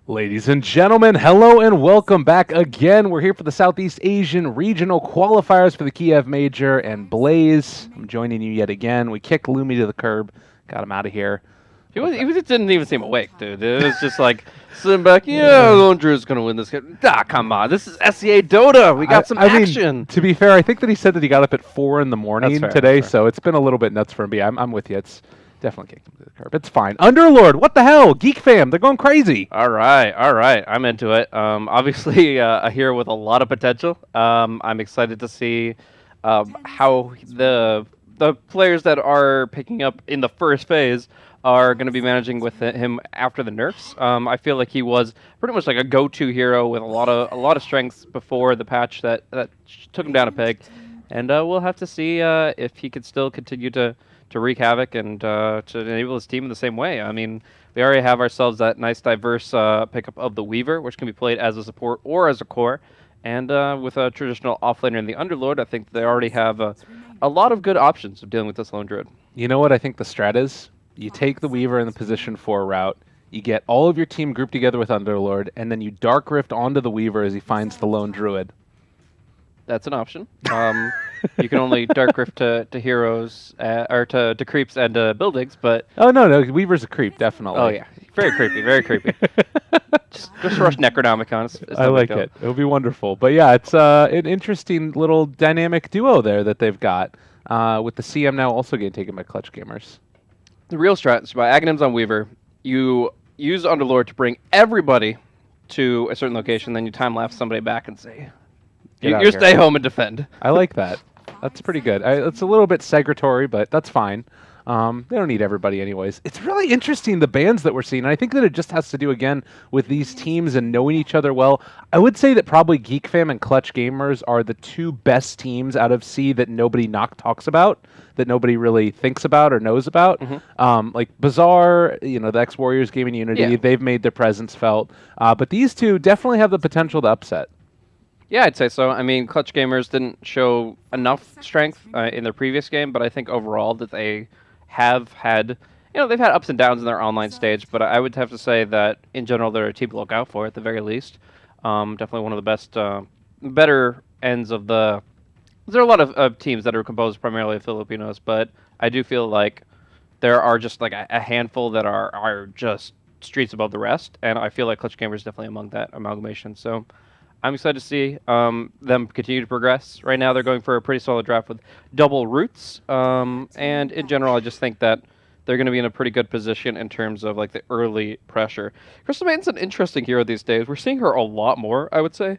Ladies and gentlemen, hello and welcome back again. We're here for the Southeast Asian Regional Qualifiers for the Kiev Major and Blaze. I'm joining you yet again. We kicked Lumi to the curb, got him out of here. He didn't even seem awake, dude. It was just like sitting back. Yeah, Lone Drew's gonna win this game. Come on, this is SEA Dota. We got some action. To be fair, I think that he said that he got up at 4 in the morning fair, today, that's fair. so it's been a little bit nuts for me. I'm with you. It's definitely kicked him to the curb. It's fine. Underlord, what the hell? Geek fam, they're going crazy. All right. I'm into it. Obviously, a hero with a lot of potential. I'm excited to see how the players that are picking up in the first phase are going to be managing with him after the nerfs. I feel like he was pretty much like a go-to hero with a lot of strengths before the patch that took him down a peg, and we'll have to see if he could still continue to wreak havoc and to enable his team in the same way. I mean, we already have ourselves that nice diverse pickup of the Weaver, which can be played as a support or as a core. And with a traditional offlaner in the Underlord, I think they already have a lot of good options of dealing with this lone druid. You know what I think the strat is? You take the Weaver in the position 4 route, you get all of your team grouped together with Underlord, and then you Dark Rift onto the Weaver as he finds the lone druid. That's an option. You can only Dark Rift to heroes, or to creeps and buildings, but... Oh, no, Weaver's a creep, definitely. Oh, yeah. Very creepy, very creepy. just rush Necronomicon. It's I no like big deal. it. It'll be wonderful. But yeah, it's an interesting little dynamic duo there that they've got, with the CM now also getting taken by Clutch Gamers. The real strat is by Aghanims on Weaver. You use Underlord to bring everybody to a certain location, then you time-lapse somebody back and say, Get out you of here." stay home and defend. I like that. That's pretty good. It's a little bit segregatory, but that's fine. They don't need everybody anyways. It's really interesting, the bans that we're seeing. I think that it just has to do, again, with these teams and knowing each other well. I would say that probably Geek Fam and Clutch Gamers are the two best teams out of C that nobody talks about, that nobody really thinks about or knows about. Like Bazaar, the X-Warriors Gaming Unity, Yeah. they've made their presence felt. But these two definitely have the potential to upset. Yeah, I'd say so. I mean, Clutch Gamers didn't show enough strength in their previous game, but I think overall that they have had, they've had ups and downs in their online stage, but I would have to say that in general they're a team to look out for at the very least. Definitely one of the best, better ends of the... There are a lot of teams that are composed primarily of Filipinos, but I do feel like there are just like a handful that are just streets above the rest, and I feel like Clutch Gamers is definitely among that amalgamation. So I'm excited to see them continue to progress. Right now, they're going for a pretty solid draft with double roots, and in general, I just think that they're going to be in a pretty good position in terms of like the early pressure. Crystal Maiden's an interesting hero these days. We're seeing her a lot more, I would say,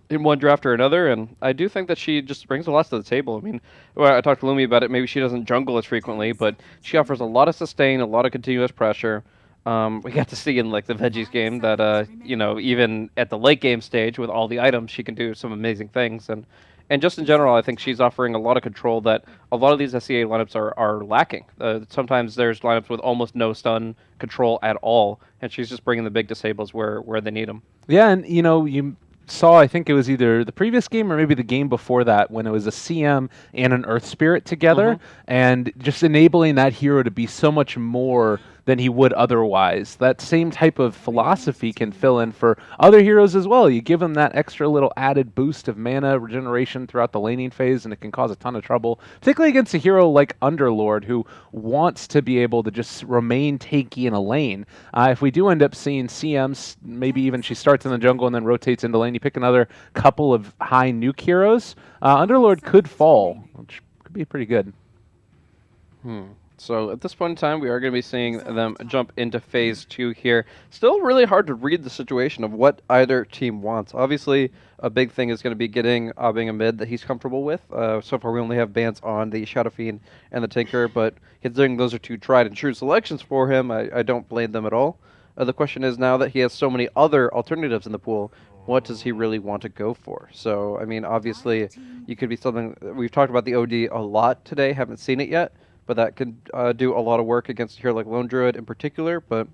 in one draft or another, and I do think that she just brings a lot to the table. I mean, I talked to Lumi about it. Maybe she doesn't jungle as frequently, but she offers a lot of sustain, a lot of continuous pressure. We got to see in like the Veggies game that even at the late game stage with all the items, she can do some amazing things. And just in general, I think she's offering a lot of control that a lot of these SEA lineups are lacking. Sometimes there's lineups with almost no stun control at all, and she's just bringing the big disables where they need them. Yeah, and you saw, I think it was either the previous game or maybe the game before that, when it was a CM and an Earth Spirit together, and just enabling that hero to be so much more than he would otherwise. That same type of philosophy can fill in for other heroes as well. You give them that extra little added boost of mana regeneration throughout the laning phase, and it can cause a ton of trouble, particularly against a hero like Underlord, who wants to be able to just remain tanky in a lane. If we do end up seeing CMs, maybe even she starts in the jungle and then rotates into lane, you pick another couple of high nuke heroes, Underlord could fall, which could be pretty good. So at this point in time, we are going to be seeing them jump into phase 2 here. Still really hard to read the situation of what either team wants. Obviously, a big thing is going to be getting Aubing a mid that he's comfortable with. So far, we only have bans on the Shadow Fiend and the Tinker, but considering those are two tried and true selections for him, I don't blame them at all. The question is now that he has so many other alternatives in the pool, what does he really want to go for? So, I mean, obviously, you could be something... We've talked about the OD a lot today, haven't seen it yet, but that could do a lot of work against a hero like Lone Druid in particular, but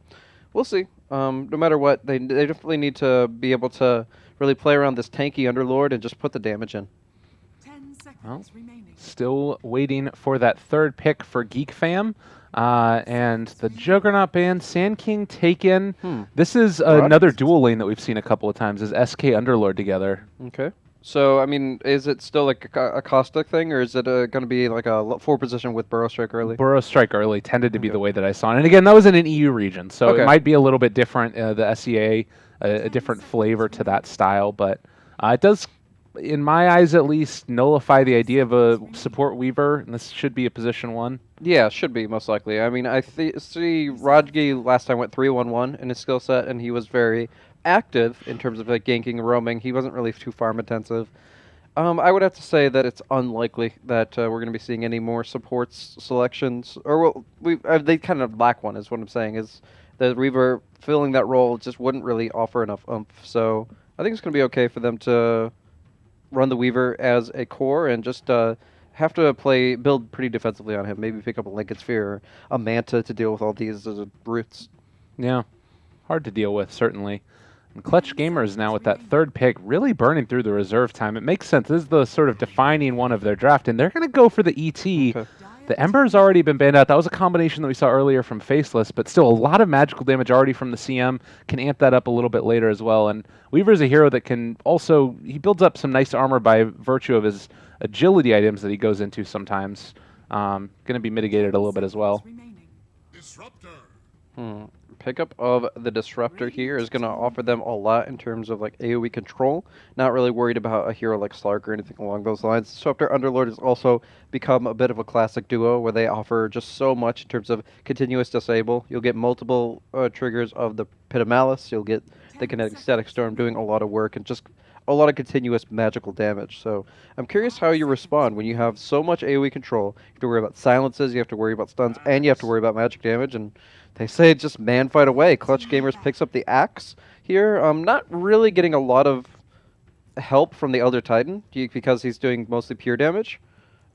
we'll see. No matter what, they definitely need to be able to really play around this tanky Underlord and just put the damage in. 10 seconds Well, remaining. still waiting for that third pick for Geek Fam. And the Juggernaut band, Sand King, Taken. Hmm. This is Rod? another dual lane that we've seen a couple of times, is SK Underlord together. Okay. So, I mean, is it still like a caustic thing, or is it going to be like a 4 position with Burrow Strike early? Burrow Strike early tended to be Okay. the way that I saw it. And again, that was in an EU region, so it Okay. might be a little bit different, the SEA, a different flavor to that style, but it does, in my eyes at least, nullify the idea of a support Weaver, and this should be a position 1. Yeah, should be most likely. I mean, I see Rodgi last time went 3-1-1 in his skill set, and he was very active in terms of like ganking and roaming. He wasn't really too farm intensive. I would have to say that it's unlikely that we're going to be seeing any more supports selections, or well, they kind of lack one. Is what I'm saying. Is the Reaver filling that role just wouldn't really offer enough oomph. So I think it's going to be okay for them to run the Weaver as a core and just have to build pretty defensively on him. Maybe pick up a Lincoln Sphere or a Manta to deal with all these brutes. Yeah, hard to deal with, certainly. And Clutch Gamers now with that third pick really burning through the reserve time. It makes sense. This is the sort of defining one of their draft, and they're going to go for the ET. Okay. The Ember's already been banned out. That was a combination that we saw earlier from Faceless, but still a lot of magical damage already from the CM. Can amp that up a little bit later as well. And Weaver's a hero that can also, he builds up some nice armor by virtue of his agility items that he goes into sometimes. Going to be mitigated a little bit as well. Pickup of the Disruptor here is going to offer them a lot in terms of like AoE control. Not really worried about a hero like Slark or anything along those lines. Disruptor Underlord has also become a bit of a classic duo where they offer just so much in terms of continuous disable. You'll get multiple triggers of the Pit of Malice. You'll get the Kinetic Static Storm doing a lot of work and just a lot of continuous magical damage. So I'm curious how you respond when you have so much AoE control. You have to worry about silences, you have to worry about stuns, and you have to worry about magic damage. And they say just man fight away. Clutch Gamers picks up the axe here. Not really getting a lot of help from the Elder Titan because he's doing mostly pure damage.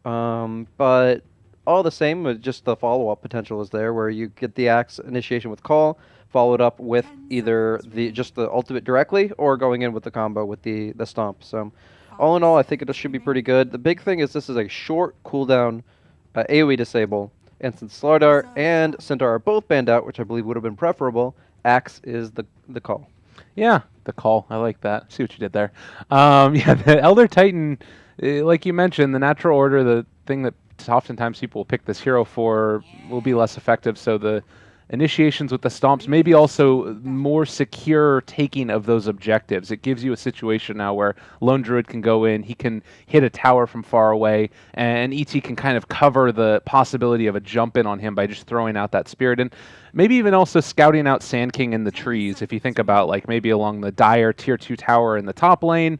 But all the same, just the follow-up potential is there where you get the axe initiation with call, followed up with either just the ultimate directly or going in with the combo with the stomp. So all in all, I think it should be pretty good. The big thing is this is a short cooldown AoE disable. And since Slardar and Centaur are both banned out, which I believe would have been preferable, Axe is the call. Yeah, the call. I like that. See what you did there. Yeah, the Elder Titan, like you mentioned, the natural order, the thing that oftentimes people will pick this hero for will be less effective. So the initiations with the stomps, maybe also more secure taking of those objectives. It gives you a situation now where Lone Druid can go in, he can hit a tower from far away, and ET can kind of cover the possibility of a jump in on him by just throwing out that spirit. And maybe even also scouting out Sand King in the trees. If you think about like maybe along the Dire tier 2 tower in the top lane,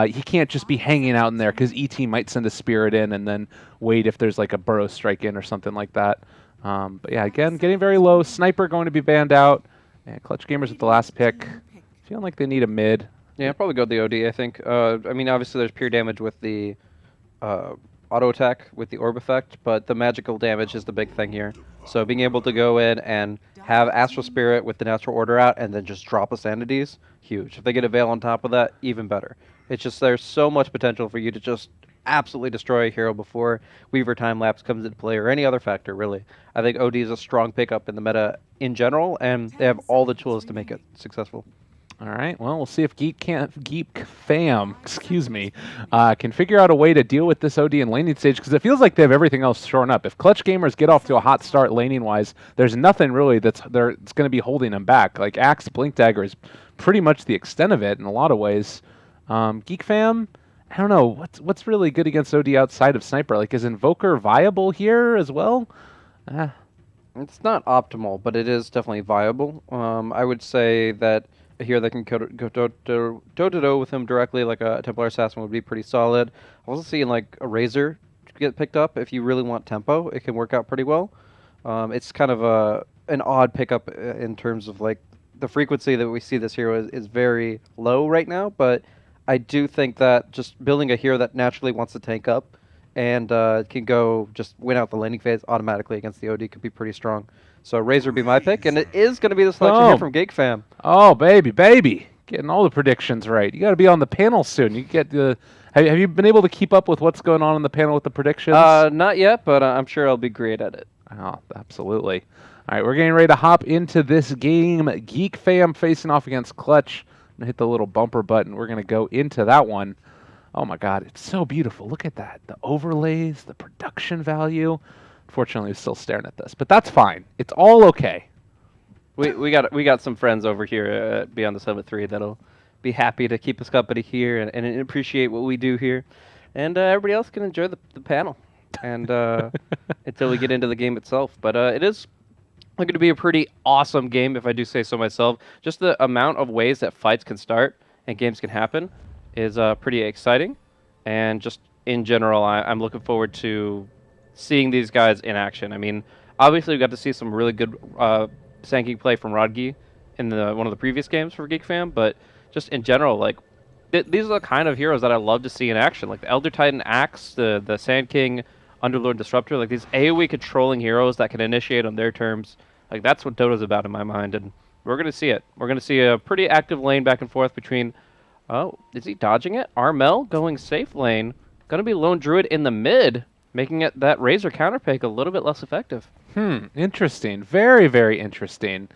he can't just be hanging out in there because ET might send a spirit in and then wait if there's like a Burrow Strike in or something like that. But yeah, again, getting very low. Sniper going to be banned out. And Clutch Gamers with the last pick. Feeling like they need a mid. Yeah, probably go the OD, I think. I mean, obviously there's pure damage with the auto attack with the orb effect, but the magical damage is the big thing here. So being able to go in and have Astral Spirit with the natural order out and then just drop a Sanities, huge. If they get a Veil on top of that, even better. It's just there's so much potential for you to just absolutely destroy a hero before Weaver Time Lapse comes into play or any other factor, really. I think OD is a strong pickup in the meta in general, and they have all the tools to make it successful. All right. Well, we'll see if Geek fam, excuse me, can figure out a way to deal with this OD and laning stage because it feels like they have everything else shorn up. If Clutch Gamers get off to a hot start laning wise, there's nothing really that's going to be holding them back. Like Axe Blink Dagger is pretty much the extent of it in a lot of ways. Geek fam, I don't know what's really good against OD outside of Sniper. Like, is Invoker viable here as well? It's not optimal, but it is definitely viable. I would say that a hero that can go toe-to-toe with him directly, like a Templar Assassin, would be pretty solid. I was seeing like a Razor get picked up if you really want tempo. It can work out pretty well. It's kind of an odd pickup in terms of like the frequency that we see this hero is very low right now, but I do think that just building a hero that naturally wants to tank up and can go just win out the laning phase automatically against the OD could be pretty strong. So Razor would be my pick, and it is going to be the selection here from Geek Fam. Oh, baby. Getting all the predictions right. You got to be on the panel soon. You get the. Have you been able to keep up with what's going on in the panel with the predictions? Not yet, but I'm sure I'll be great at it. Oh, absolutely. All right, we're getting ready to hop into this game. Geek Fam facing off against Clutch. I'm going to hit the little bumper button. We're going to go into that one. Oh my God, it's so beautiful. Look at that. The overlays, the production value. Unfortunately, I'm still staring at this, but that's fine. It's all okay. We got some friends over here at Beyond the 7-3 that'll be happy to keep us company here and appreciate what we do here, and everybody else can enjoy the panel, and until we get into the game itself. But it is going to be a pretty awesome game, if I do say so myself. Just the amount of ways that fights can start and games can happen is pretty exciting, and just in general, I'm looking forward to seeing these guys in action. I mean, obviously we got to see some really good Sanking play from Rodgi in one of the previous games for Geek Fam, but just in general, like these are the kind of heroes that I love to see in action, like the Elder Titan Axe, the Sand King, Underlord Disruptor, like these AoE controlling heroes that can initiate on their terms. Like that's what Dota's about in my mind, and we're gonna see it. We're gonna see a pretty active lane back and forth between. Oh, is he dodging it? Armel going safe lane. Gonna be Lone Druid in the mid, making it that Razor counterpick a little bit less effective. Interesting. Very, very interesting.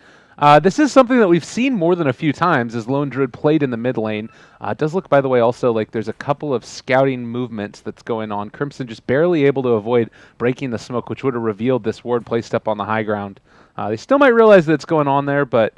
This is something that we've seen more than a few times as Lone Druid played in the mid lane. It does look, by the way, also like there's a couple of scouting movements that's going on. Crimson just barely able to avoid breaking the smoke, which would have revealed this ward placed up on the high ground. They still might realize that it's going on there, but,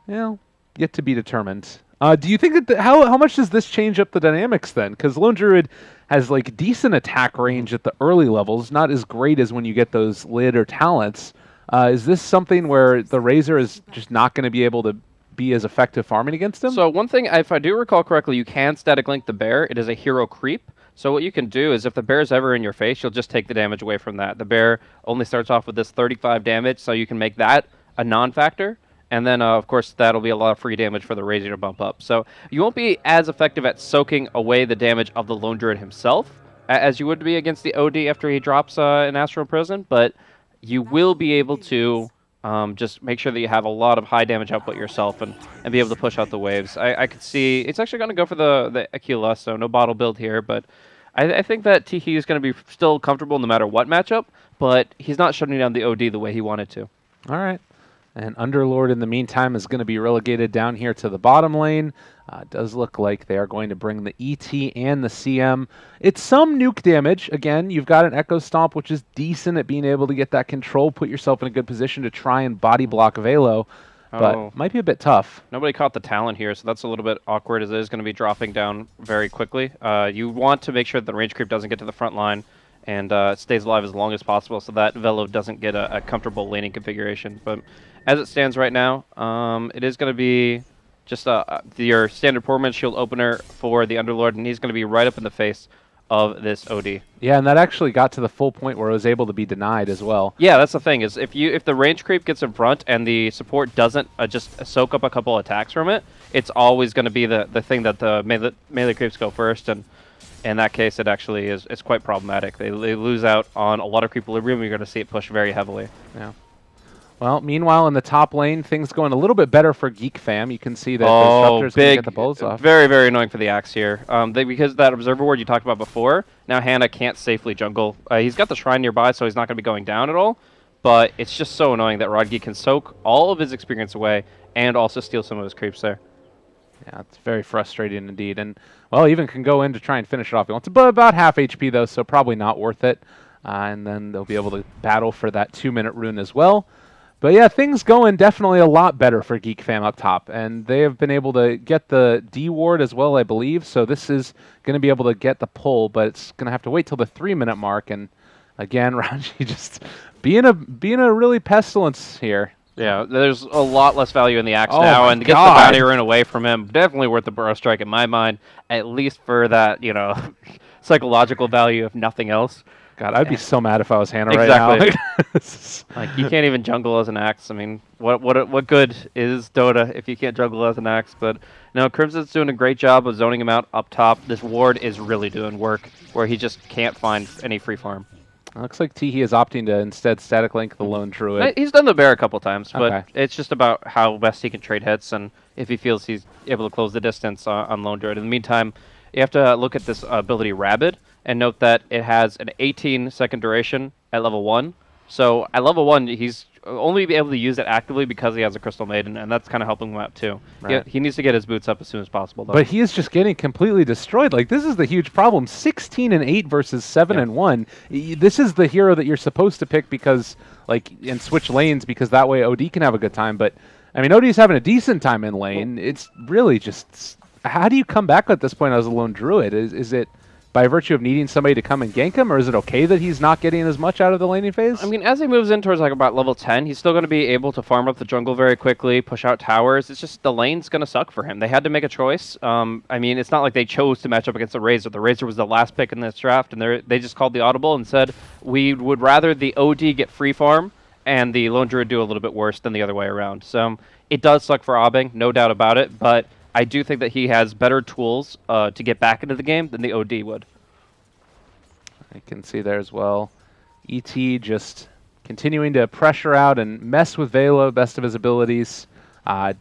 you know, yet to be determined. Do you think that how much does this change up the dynamics then? Because Lone Druid has like decent attack range at the early levels, not as great as when you get those lid or talents. Is this something where the Razor is just not going to be able to be as effective farming against him? So one thing, if I do recall correctly, you can static link the bear. It is a hero creep. So what you can do is if the bear is ever in your face, you'll just take the damage away from that. The bear only starts off with this 35 damage, so you can make that a non-factor. And then, of course, that'll be a lot of free damage for the Razor to bump up. So you won't be as effective at soaking away the damage of the Lone Druid himself as you would be against the OD after he drops an Astral Prison, but you will be able to just make sure that you have a lot of high damage output yourself and be able to push out the waves. I could see it's actually going to go for the Aquila, so no bottle build here, but I think that Tiki is going to be still comfortable no matter what matchup, but he's not shutting down the OD the way he wanted to. All right. And Underlord, in the meantime, is going to be relegated down here to the bottom lane. It does look like they are going to bring the ET and the CM. It's some nuke damage. Again, you've got an Echo Stomp, which is decent at being able to get that control, put yourself in a good position to try and body block Velo, but might be a bit tough. Nobody caught the talent here, so that's a little bit awkward as it is going to be dropping down very quickly. You want to make sure that the range creep doesn't get to the front line and stays alive as long as possible so that Velo doesn't get a comfortable laning configuration. But as it stands right now, it is going to be just your standard Poor Shield opener for the Underlord, and he's going to be right up in the face of this OD. Yeah, and that actually got to the full point where it was able to be denied as well. Yeah, that's the thing, is if the range creep gets in front and the support doesn't just soak up a couple attacks from it, it's always going to be the thing that the melee creeps go first, and in that case, it actually is quite problematic. They lose out on a lot of equilibrium. You're going to see it push very heavily. Yeah. Well, meanwhile, in the top lane, things going a little bit better for Geek Fam. You can see that Disruptor's going to get the bullets off. Very, very annoying for the Axe here. Because that Observer Ward you talked about before, now Hannah can't safely jungle. He's got the Shrine nearby, so he's not going to be going down at all. But it's just so annoying that Rodgi can soak all of his experience away and also steal some of his creeps there. Yeah, it's very frustrating indeed. And, well, even can go in to try and finish it off. He wants about half HP, though, so probably not worth it. And then they'll be able to battle for that 2-minute rune as well. But yeah, things going definitely a lot better for Geek Fam up top. And they have been able to get the D ward as well, I believe. So this is going to be able to get the pull, but it's going to have to wait till the 3-minute mark. And again, Ranji just being a really pestilence here. Yeah, there's a lot less value in the Axe now, and to get the bounty rune away from him, definitely worth the Burrow Strike in my mind, at least for that, psychological value, if nothing else. God, I'd be so mad if I was Hannah right now. Like, you can't even jungle as an Axe. I mean, what good is Dota if you can't jungle as an Axe? But no, Crimson's doing a great job of zoning him out up top. This ward is really doing work where he just can't find any free farm. Looks like Teehee is opting to instead static link the Lone Druid. He's done the bear a couple times, but it's just about how best he can trade hits and if he feels he's able to close the distance on Lone Druid. In the meantime, you have to look at this ability Rabid and note that it has an 18-second duration at level 1 So at level 1, he's only be able to use it actively because he has a Crystal Maiden, and that's kind of helping him out too. Right. He needs to get his boots up as soon as possible, though. But he is just getting completely destroyed. Like, this is the huge problem. 16-8 versus 7-1. This is the hero that you're supposed to pick because, like, and switch lanes because that way OD can have a good time. But, I mean, OD's having a decent time in lane. It's really just... How do you come back at this point as a lone druid? Is it by virtue of needing somebody to come and gank him, or is it okay that he's not getting as much out of the laning phase? I mean, as he moves in towards like about level 10, he's still going to be able to farm up the jungle very quickly, push out towers. It's just the lane's going to suck for him. They had to make a choice. I mean, it's not like they chose to match up against the Razor. The Razor was the last pick in this draft, and they just called the audible and said, we would rather the OD get free farm and the Lone Druid do a little bit worse than the other way around. So it does suck for Abing, no doubt about it, but I do think that he has better tools to get back into the game than the OD would. I can see there as well. ET just continuing to pressure out and mess with Velo, best of his abilities.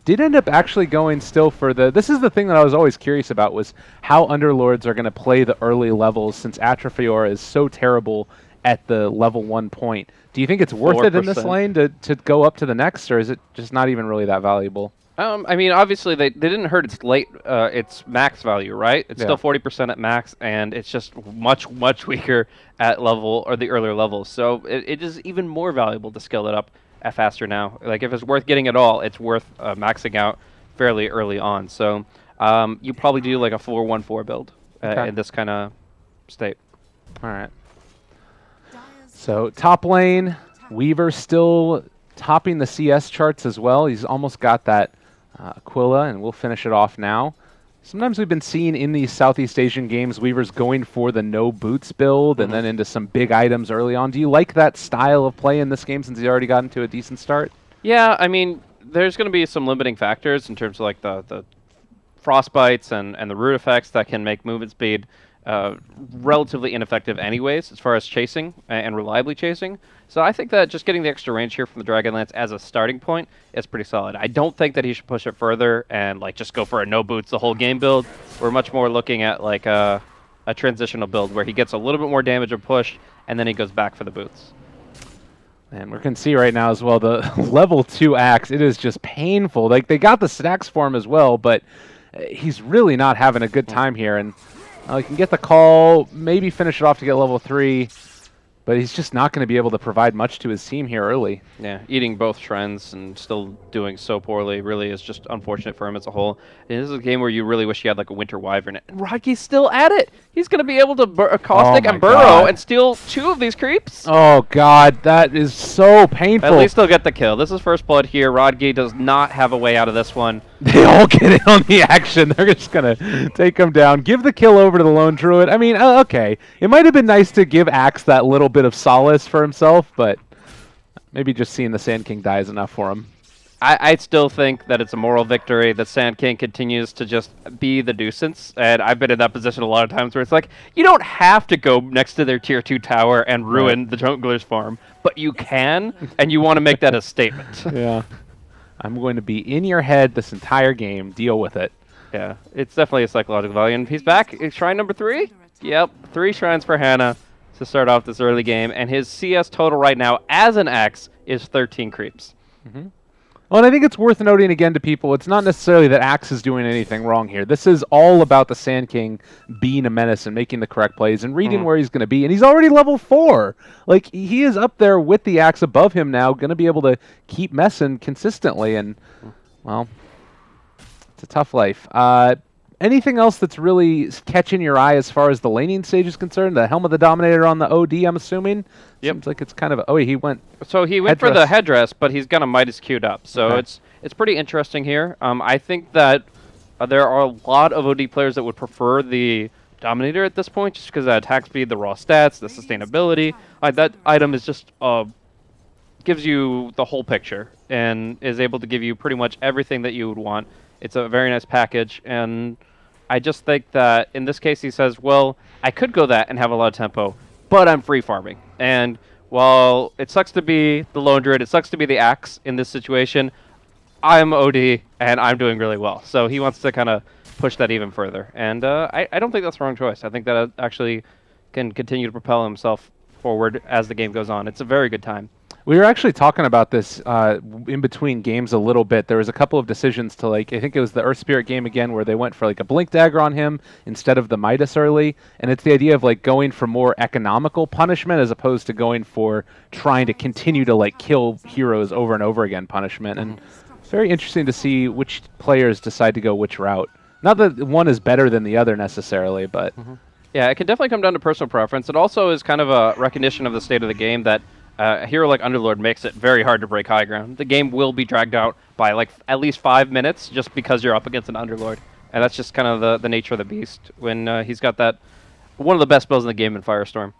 Did end up actually going still for the... This is the thing that I was always curious about, was how Underlords are going to play the early levels since Atrophiora is so terrible at the level 1 point. Do you think it's worth it in this 4%. lane to go up to the next, or is it just not even really that valuable? I mean, obviously, they didn't hurt its max value, right? It's still 40% at max, and it's just much, much weaker at level, or the earlier levels. So it is even more valuable to scale it up at faster now. Like, if it's worth getting at all, it's worth maxing out fairly early on. So you probably do like a 4-1-4 build in this kind of state. All right. So top lane, Weaver still topping the CS charts as well. He's almost got that Aquila, and we'll finish it off now. Sometimes we've been seeing in these Southeast Asian games, Weaver's going for the no boots build and then into some big items early on. Do you like that style of play in this game since he's already gotten to a decent start? Yeah, I mean, there's going to be some limiting factors in terms of like the frostbites and the root effects that can make movement speed relatively ineffective anyways as far as chasing and reliably chasing. So I think that just getting the extra range here from the Dragonlance as a starting point is pretty solid. I don't think that he should push it further and like just go for a no boots the whole game build. We're much more looking at like a transitional build where he gets a little bit more damage and push and then he goes back for the boots. And we can see right now as well the level 2 axe. It is just painful. Like, they got the stacks for him as well, but he's really not having a good time here. And he can get the call, maybe finish it off to get level 3, but he's just not going to be able to provide much to his team here early. Yeah, eating both trends and still doing so poorly really is just unfortunate for him as a whole. And this is a game where you really wish you had like a Winter Wyvern. And Rodkey's still at it. He's going to be able to caustic and burrow and steal 2 of these creeps. Oh, God, that is so painful. At least they'll get the kill. This is first blood here. Rodkey does not have a way out of this one. They all get in on the action. They're just going to take him down. Give the kill over to the Lone Druid. I mean, okay. It might have been nice to give Axe that little bit of solace for himself, but maybe just seeing the Sand King die is enough for him. I still think that it's a moral victory that Sand King continues to just be the nuisance, and I've been in that position a lot of times where it's like, you don't have to go next to their tier 2 tower and ruin the jungler's farm, but you can, and you want to make that a statement. Yeah. I'm going to be in your head this entire game. Deal with it. Yeah, it's definitely a psychological value, and he's back. Shrine number 3? Yep, 3 shrines for Hannah to start off this early game, and his CS total right now as an X is 13 creeps. Well, and I think it's worth noting again to people, it's not necessarily that Axe is doing anything wrong here. This is all about the Sand King being a menace and making the correct plays and reading where he's going to be. And he's already level 4. Like, he is up there with the Axe above him now, going to be able to keep messing consistently. And, well, it's a tough life. Anything else that's really catching your eye as far as the laning stage is concerned? The Helm of the Dominator on the OD, I'm assuming? Yep. Seems like it's kind of... he went... So he went for the headdress, but he's got a Midas queued up. So it's pretty interesting here. I think that there are a lot of OD players that would prefer the Dominator at this point, just because the attack speed, the raw stats, the sustainability. That item is just gives you the whole picture and is able to give you pretty much everything that you would want. It's a very nice package, and I just think that in this case he says, well, I could go that and have a lot of tempo, but I'm free farming. And while it sucks to be the Lone Druid, it sucks to be the Axe in this situation, I'm OD, and I'm doing really well. So he wants to kind of push that even further. And I don't think that's the wrong choice. I think that actually can continue to propel himself forward as the game goes on. It's a very good time. We were actually talking about this in between games a little bit. There was a couple of decisions to I think it was the Earth Spirit game again, where they went for like a Blink Dagger on him instead of the Midas early, and it's the idea of like going for more economical punishment as opposed to going for trying to continue to like kill heroes over and over again punishment. And it's very interesting to see which players decide to go which route. Not that one is better than the other necessarily, but Yeah, it can definitely come down to personal preference. It also is kind of a recognition of the state of the game that a hero like Underlord makes it very hard to break high ground. The game will be dragged out by like at least 5 minutes just because you're up against an Underlord. And that's just kind of the nature of the beast when he's got that one of the best spells in the game in Firestorm.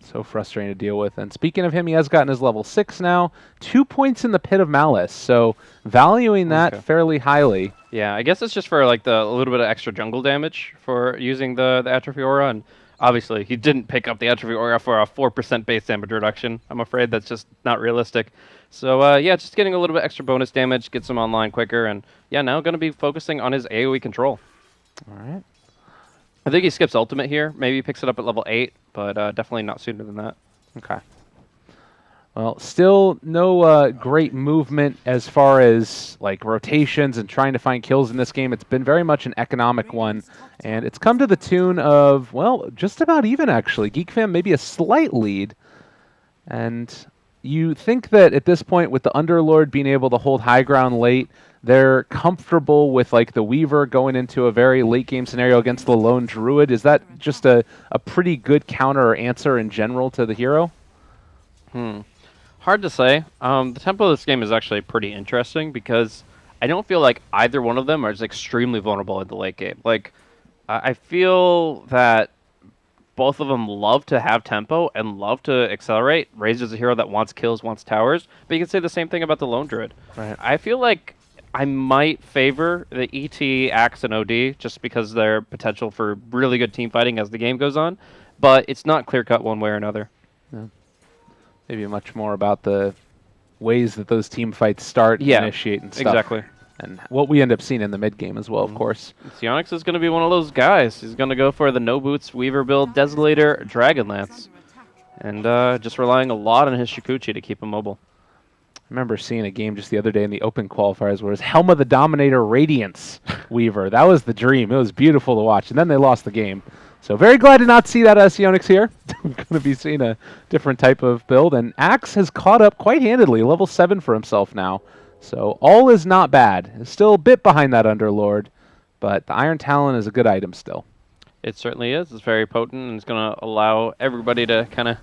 so frustrating to deal with. And speaking of him, he has gotten his level 6 now. 2 points in the Pit of Malice, so valuing that fairly highly. Yeah, I guess it's just for like a little bit of extra jungle damage for using the Atrophy Aura, and obviously he didn't pick up the Atrophy Aura for a 4% base damage reduction. I'm afraid that's just not realistic. So yeah, just getting a little bit extra bonus damage, gets him online quicker, and yeah, now going to be focusing on his AoE control. All right. I think he skips ultimate here. Maybe he picks it up at level 8, but definitely not sooner than that. Okay. Well, still no great movement as far as like rotations and trying to find kills in this game. It's been very much an economic one, and it's come to the tune of, well, just about even actually. Geek Fam maybe a slight lead, and you think that at this point with the Underlord being able to hold high ground late, they're comfortable with like the Weaver going into a very late game scenario against the lone Druid. Is that just a pretty good counter or answer in general to the hero? Hard to say. The tempo of this game is actually pretty interesting because I don't feel like either one of them are just extremely vulnerable in the late game. Like, I feel that both of them love to have tempo and love to accelerate. Razor is a hero that wants kills, wants towers, but you can say the same thing about the lone Druid. Right. I feel like I might favor the ET, Axe, and OD just because their potential for really good team fighting as the game goes on, but it's not clear-cut one way or another. No. Maybe much more about the ways that those team fights start, initiate, and stuff. Exactly. And what we end up seeing in the mid game as well, of course. Sionix is going to be one of those guys. He's going to go for the no boots Weaver build, Desolator, Dragonlance, and just relying a lot on his Shikuchi to keep him mobile. I remember seeing a game just the other day in the open qualifiers where it was Helma the Dominator Radiance Weaver. That was the dream. It was beautiful to watch. And then they lost the game. So very glad to not see that Sionix here. We're going to be seeing a different type of build. And Axe has caught up quite handedly, level 7 for himself now. So all is not bad. It's still a bit behind that Underlord, but the Iron Talon is a good item still. It certainly is. It's very potent, and it's going to allow everybody to kind of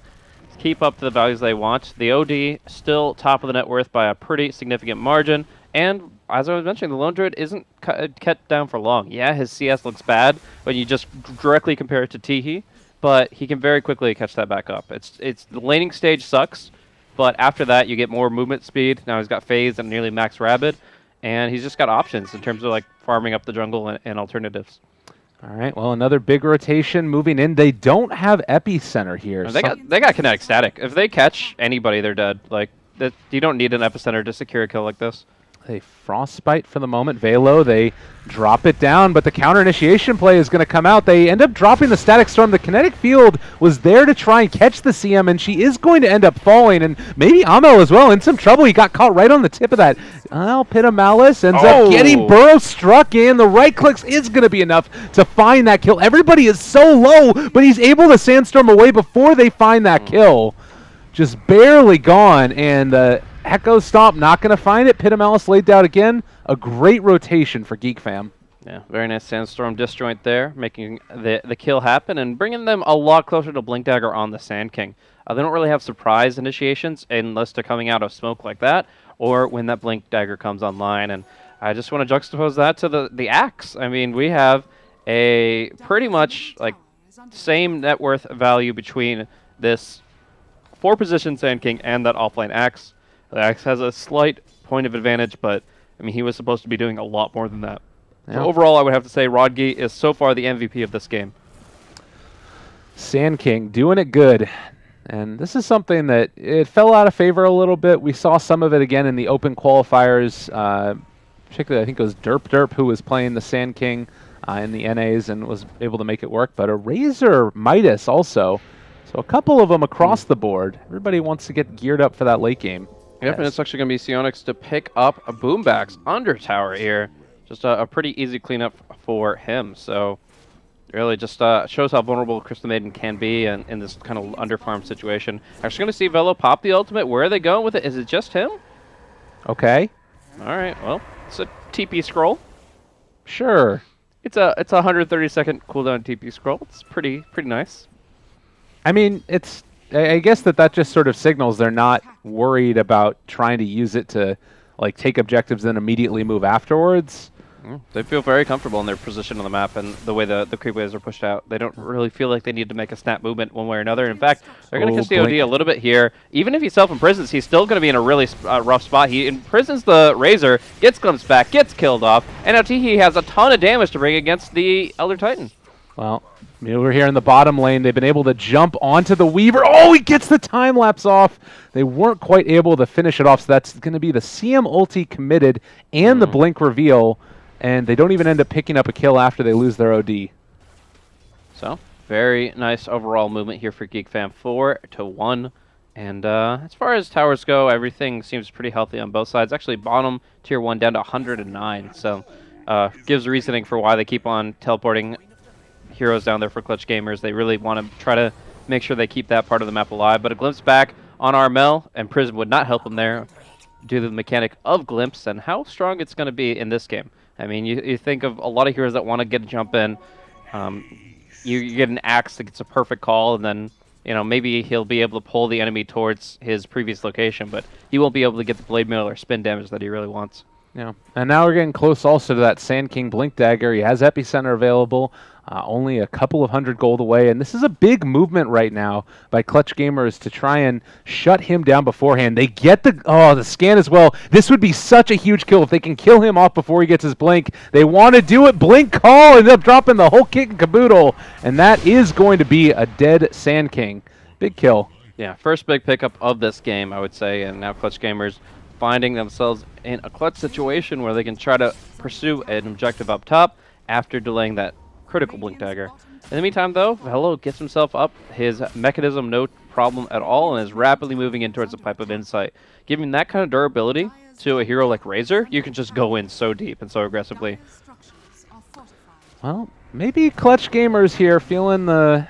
keep up to the values they want. The OD still top of the net worth by a pretty significant margin, and as I was mentioning, the Lone Druid isn't kept down for long. Yeah, his CS looks bad when you just directly compare it to Teehee, but he can very quickly catch that back up. It's the laning stage sucks, but after that you get more movement speed. Now he's got phase and nearly max rabid, and he's just got options in terms of like farming up the jungle and alternatives. All right, well, another big rotation moving in. They don't have Epicenter here. They got kinetic static. If they catch anybody, they're dead. Like you don't need an Epicenter to secure a kill like this. They Frostbite for the moment. Velo, they drop it down, but the counter initiation play is going to come out. They end up dropping the Static Storm. The Kinetic Field was there to try and catch the CM, and she is going to end up falling, and maybe Amel as well in some trouble. He got caught right on the tip of that. Well, Pit of Malice ends up getting Burrow struck in. The right clicks is going to be enough to find that kill. Everybody is so low, but he's able to Sandstorm away before they find that kill. Just barely gone, and the Echo Stomp not going to find it. Pit of Malice laid down again. A great rotation for Geek Fam. Yeah, very nice Sandstorm disjoint there, making the kill happen and bringing them a lot closer to Blink Dagger on the Sand King. They don't really have surprise initiations unless they're coming out of smoke like that, or when that Blink Dagger comes online. And I just want to juxtapose that to the Axe. I mean, we have a pretty much like same net worth value between this 4-position Sand King and that offlane Axe. The Axe has a slight point of advantage, but I mean, he was supposed to be doing a lot more than that. Yeah. So overall, I would have to say Rodgi is so far the MVP of this game. Sand King doing it good. And this is something that it fell out of favor a little bit. We saw some of it again in the open qualifiers. Particularly, I think it was Derp who was playing the Sand King in the NAs and was able to make it work. But a Razor Midas also. So So a couple of them across the board. Everybody wants to get geared up for that late game. Yep, and it's actually going to be Sionix to pick up a Boombacks under tower here. Just a pretty easy cleanup for him. So really just shows how vulnerable Crystal Maiden can be in this kind of underfarm situation. Actually going to see Velo pop the ultimate. Where are they going with it? Is it just him? Okay. All right, well, it's a TP scroll. Sure. It's a 130-second cooldown TP scroll. It's pretty nice. I mean, I guess that just sort of signals they're not worried about trying to use it to like take objectives then immediately move afterwards. They feel very comfortable in their position on the map and the way the creep waves are pushed out. They don't really feel like they need to make a snap movement one way or another. In fact, they're going to kiss the OD a little bit here. Even if he self-imprisons, he's still going to be in a really rough spot. He imprisons the Razor, gets glimpsed back, gets killed off, and now Teehee has a ton of damage to bring against the Elder Titan. Well, over here in the bottom lane, they've been able to jump onto the Weaver. Oh, he gets the time lapse off. They weren't quite able to finish it off, so that's going to be the CM ulti committed and the blink reveal. And they don't even end up picking up a kill after they lose their OD. So, very nice overall movement here for Geek Fam. 4-1. And as far as towers go, everything seems pretty healthy on both sides. Actually, bottom tier 1 down to 109. So, gives reasoning for why they keep on teleporting heroes down there for Clutch Gamers. They really want to try to make sure they keep that part of the map alive. But a glimpse back on Armel, and Prism would not help him there due to the mechanic of glimpse and how strong it's going to be in this game. I mean, you think of a lot of heroes that want to get a jump in. You get an axe that gets a perfect call, and then maybe he'll be able to pull the enemy towards his previous location, but he won't be able to get the blade mail or spin damage that he really wants. Yeah, and now we're getting close also to that Sand King Blink Dagger. He has Epicenter available, only a couple of 100 gold away, and this is a big movement right now by Clutch Gamers to try and shut him down beforehand. They get the scan as well. This would be such a huge kill if they can kill him off before he gets his Blink. They want to do it. Blink call, end up dropping the whole kit and caboodle, and that is going to be a dead Sand King. Big kill. Yeah, first big pickup of this game, I would say, and now Clutch Gamers finding themselves in a clutch situation where they can try to pursue an objective up top after delaying that critical Blink Dagger. In the meantime, though, Velo gets himself up. His mechanism, no problem at all, and is rapidly moving in towards the Pipe of Insight. Giving that kind of durability to a hero like Razor, you can just go in so deep and so aggressively. Well, maybe Clutch Gamers here feeling the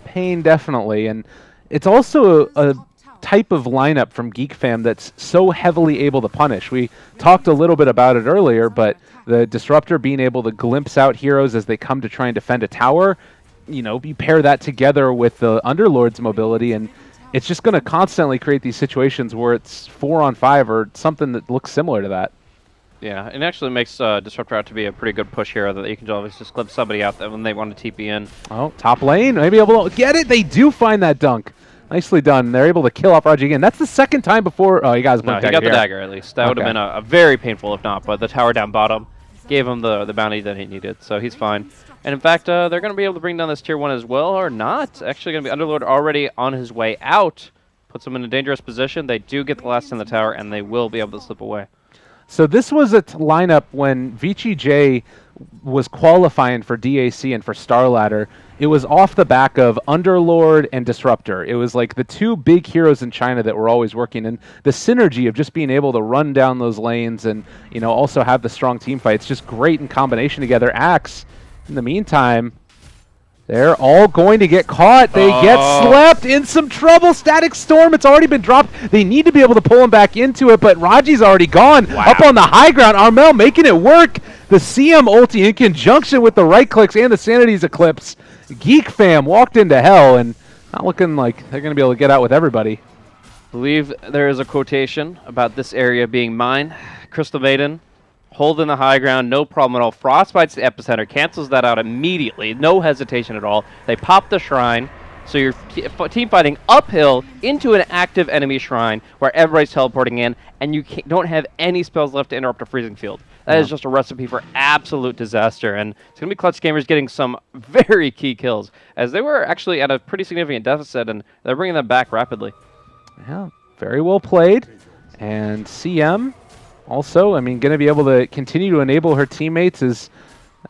pain definitely, and it's also a type of lineup from Geek Fam that's so heavily able to punish. We talked a little bit about it earlier, but the Disruptor being able to glimpse out heroes as they come to try and defend a tower, you pair that together with the Underlord's mobility, and it's just going to constantly create these situations where it's 4-on-5 or something that looks similar to that. Yeah, it actually makes Disruptor out to be a pretty good push hero that you can always just clip somebody out there when they want to TP in. Oh, top lane, maybe able to get it. They do find that dunk. Nicely done. They're able to kill off Raji again. That's the second time before. Oh, he got his blink dagger. He got the dagger at least. That would have been a very painful if not, but the tower down bottom gave him the bounty that he needed, so he's fine. And in fact, they're going to be able to bring down this tier 1 as well, or not. Actually going to be Underlord already on his way out. Puts them in a dangerous position. They do get the last in the tower, and they will be able to slip away. So this was a lineup when Vici J was qualifying for DAC and for Star Ladder. It was off the back of Underlord and Disruptor. It was like the two big heroes in China that were always working, and the synergy of just being able to run down those lanes and also have the strong team fights, just great in combination together. Axe, in the meantime, they're all going to get caught. They get slept in some trouble. Static Storm, it's already been dropped. They need to be able to pull him back into it, but Raji's already gone. Wow. Up on the high ground, Armel making it work. The CM ulti in conjunction with the right clicks and the Sanity's Eclipse. Geek Fam walked into hell and not looking like they're going to be able to get out with everybody. I believe there is a quotation about this area being mine. Crystal Maiden holding the high ground, no problem at all. Frostbite's the epicenter, cancels that out immediately, no hesitation at all. They pop the shrine, so you're team fighting uphill into an active enemy shrine where everybody's teleporting in, and you don't have any spells left to interrupt a freezing field. That is just a recipe for absolute disaster, and it's going to be Clutch Gamers getting some very key kills, as they were actually at a pretty significant deficit, and they're bringing them back rapidly. Yeah, very well played, and CM also, going to be able to continue to enable her teammates as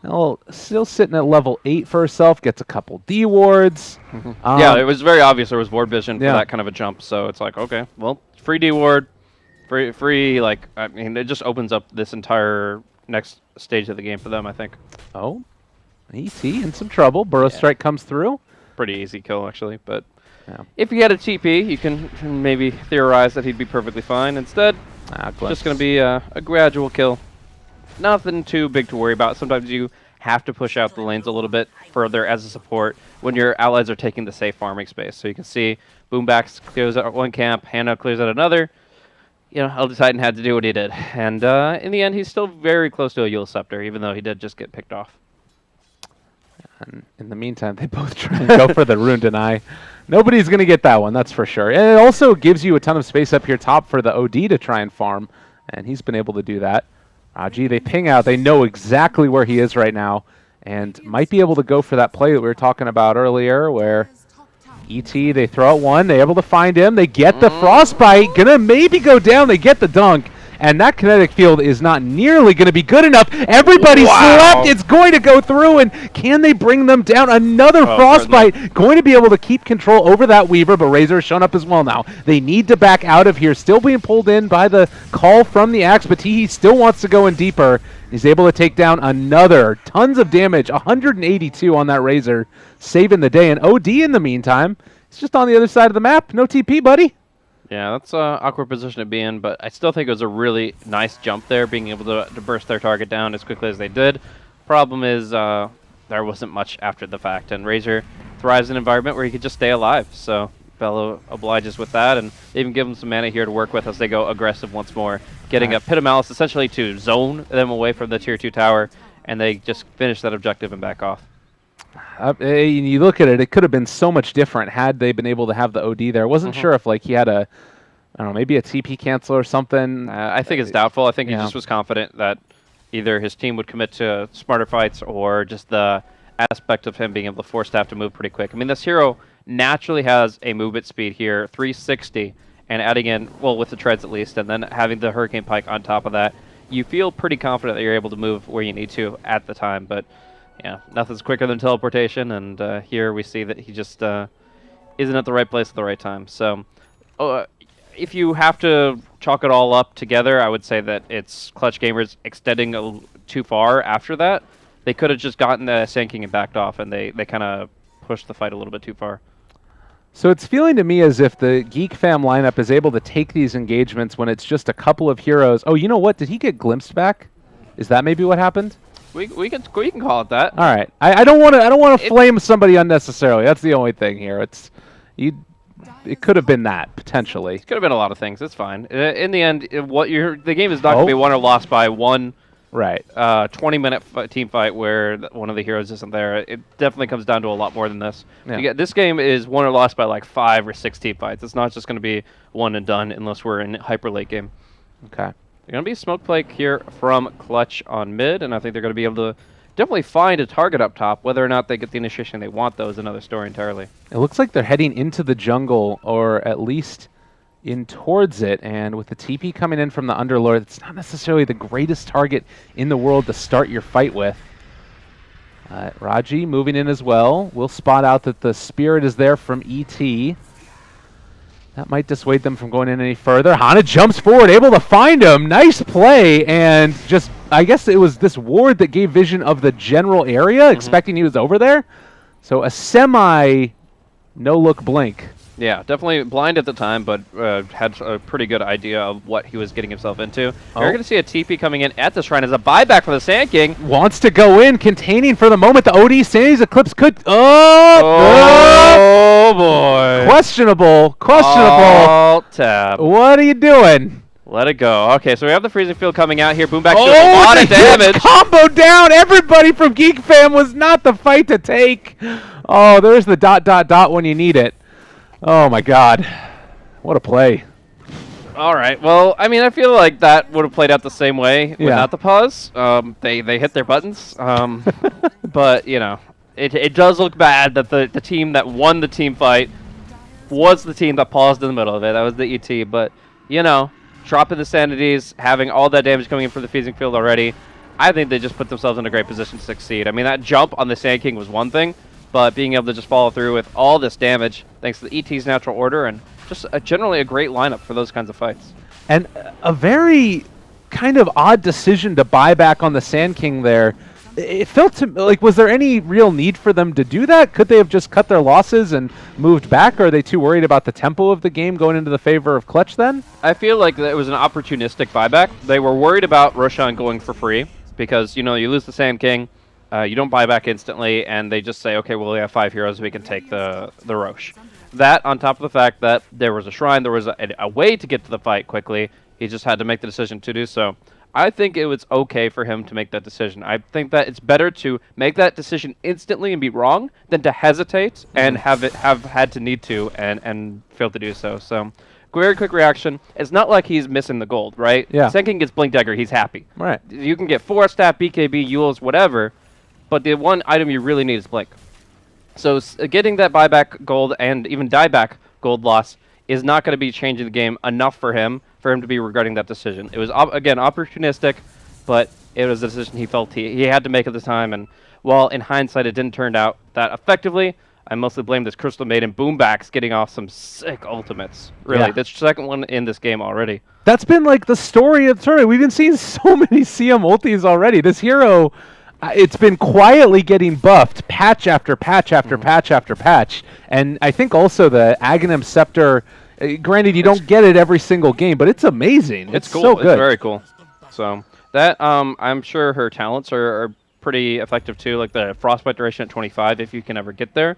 Well, still sitting at level 8 for herself, gets a couple D wards. Yeah, it was very obvious there was ward vision for yeah. that kind of a jump, so it's like, okay, well, free D ward, free, like, I mean, it just opens up this entire next stage of the game for them, I think. Oh, ET in some trouble. Burrow Strike comes through. Pretty easy kill, actually, but Yeah. if he had a TP, you can maybe theorize that he'd be perfectly fine. Instead, just going to be a gradual kill. Nothing too big to worry about. Sometimes you have to push out the lanes a little bit further as a support when your allies are taking the safe farming space. So you can see Boombax clears out one camp, Hannah clears out another. You know, Elder Titan had to do what he did. And in the end, he's still very close to a Yule Scepter, even though he did just get picked off. And in the meantime, they both try and go for the Rune Deny. Nobody's going to get that one, that's for sure. And it also gives you a ton of space up here top for the OD to try and farm, and he's been able to do that. Raji, they ping out. They know exactly where he is right now and might be able to go for that play that we were talking about earlier where ET, they throw out one. They're able to find him. They get the Frostbite. Going to maybe go down. They get the dunk. And that kinetic field is not nearly going to be good enough. Everybody slept. It's going to go through. And can they bring them down? Another Frostbite. Certainly. Going to be able to keep control over that Weaver, but Razor has shown up as well now. They need to back out of here. Still being pulled in by the call from the Axe, but Teehee still wants to go in deeper. He's able to take down another. Tons of damage. 182 on that Razor. Saving the day. And OD in the meantime, it's just on the other side of the map. No TP, buddy. Yeah, that's an awkward position to be in, but I still think it was a really nice jump there, being able to burst their target down as quickly as they did. Problem is, there wasn't much after the fact, and Razor thrives in an environment where he could just stay alive, so Bello obliges with that, and they even give him some mana here to work with as they go aggressive once more, getting a Pit of Malice essentially to zone them away from the Tier 2 tower, and they just finish that objective and back off. You look at it, it could have been so much different had they been able to have the OD there. I wasn't sure if like he had a, I don't know, maybe a TP cancel or something. I think it's doubtful. I think he just was confident that either his team would commit to smarter fights or just the aspect of him being able to force staff to move pretty quick. I mean, this hero naturally has a movement speed here, 360, and adding in, well, with the treads at least, and then having the Hurricane Pike on top of that, you feel pretty confident that you're able to move where you need to at the time, but yeah, nothing's quicker than teleportation, and here we see that he just isn't at the right place at the right time. So if you have to chalk it all up together, I would say that it's Clutch Gamers extending too far after that. They could have just gotten the Sand King and backed off, and they kind of pushed the fight a little bit too far. So it's feeling to me as if the Geek Fam lineup is able to take these engagements when it's just a couple of heroes. Oh, you know what? Did he get glimpsed back? Is that maybe what happened? We can call it that. All right. I don't want to flame somebody unnecessarily. That's the only thing here. It could have been that potentially. It could have been a lot of things. It's fine. In the end, the game is not going to be won or lost by one 20-minute team fight where one of the heroes isn't there. It definitely comes down to a lot more than this. Yeah. This game is won or lost by like 5 or 6 team fights. It's not just going to be one and done unless we're in hyper late game. Okay. They're going to be a smoke play here from Clutch on mid, and I think they're going to be able to definitely find a target up top. Whether or not they get the initiation they want, though, is another story entirely. It looks like they're heading into the jungle, or at least in towards it, and with the TP coming in from the Underlord, it's not necessarily the greatest target in the world to start your fight with. Raji moving in as well. We'll spot out that the Spirit is there from ET. That might dissuade them from going in any further. Hana jumps forward, able to find him. Nice play, and just, I guess it was this ward that gave vision of the general area, expecting he was over there. So a semi no-look blink. Yeah, definitely blind at the time, but had a pretty good idea of what he was getting himself into. You're going to see a TP coming in at the shrine as a buyback for the Sand King. Wants to go in, containing for the moment. The OD Sandy's Eclipse could... Oh, boy. Questionable. Alt tab. What are you doing? Let it go. Okay, so we have the freezing field coming out here. Boomback doing a lot of damage. Combo down. Everybody from Geek Fam was not the fight to take. Oh, there's the ... when you need it. Oh my God, what a play. All right, well, I mean, I feel like that would have played out the same way without the pause. They hit their buttons, but, you know, it does look bad that the team that won the team fight was the team that paused in the middle of it. That was the ET, but, you know, dropping the sanities, having all that damage coming in from the freezing field already, I think they just put themselves in a great position to succeed. I mean, that jump on the Sand King was one thing, but being able to just follow through with all this damage, thanks to the ET's natural order, and just generally a great lineup for those kinds of fights. And a very kind of odd decision to buy back on the Sand King there. It felt to like, was there any real need for them to do that? Could they have just cut their losses and moved back? Or are they too worried about the tempo of the game going into the favor of Clutch then? I feel like it was an opportunistic buyback. They were worried about Roshan going for free because, you know, you lose the Sand King, you don't buy back instantly, and they just say, okay, well, we have 5 heroes, we can take the Rosh. That, on top of the fact that there was a shrine, there was a way to get to the fight quickly, he just had to make the decision to do so. I think it was okay for him to make that decision. I think that it's better to make that decision instantly and be wrong than to hesitate and have had to need to and fail to do so. So, very quick reaction. It's not like he's missing the gold, right? Yeah. Second gets Blink Dagger, he's happy. Right. You can get 4-stat, BKB, Yules, whatever, but the one item you really need is Blink. So getting that buyback gold and even dieback gold loss is not going to be changing the game enough for him to be regretting that decision. It was, again, opportunistic, but it was a decision he felt he had to make at the time. And while in hindsight it didn't turn out that effectively, I mostly blame this Crystal Maiden Boombacks getting off some sick ultimates. Really, Yeah. the second one in this game already. That's been like the story of the tournament. We've been seeing so many CM ultis already. This hero, it's been quietly getting buffed patch after patch after patch after patch. And I think also the Aghanim Scepter, granted you don't get it every single game, but it's amazing. It's cool. So good. It's very cool. So that, I'm sure her talents are pretty effective too. Like the Frostbite duration at 25, if you can ever get there,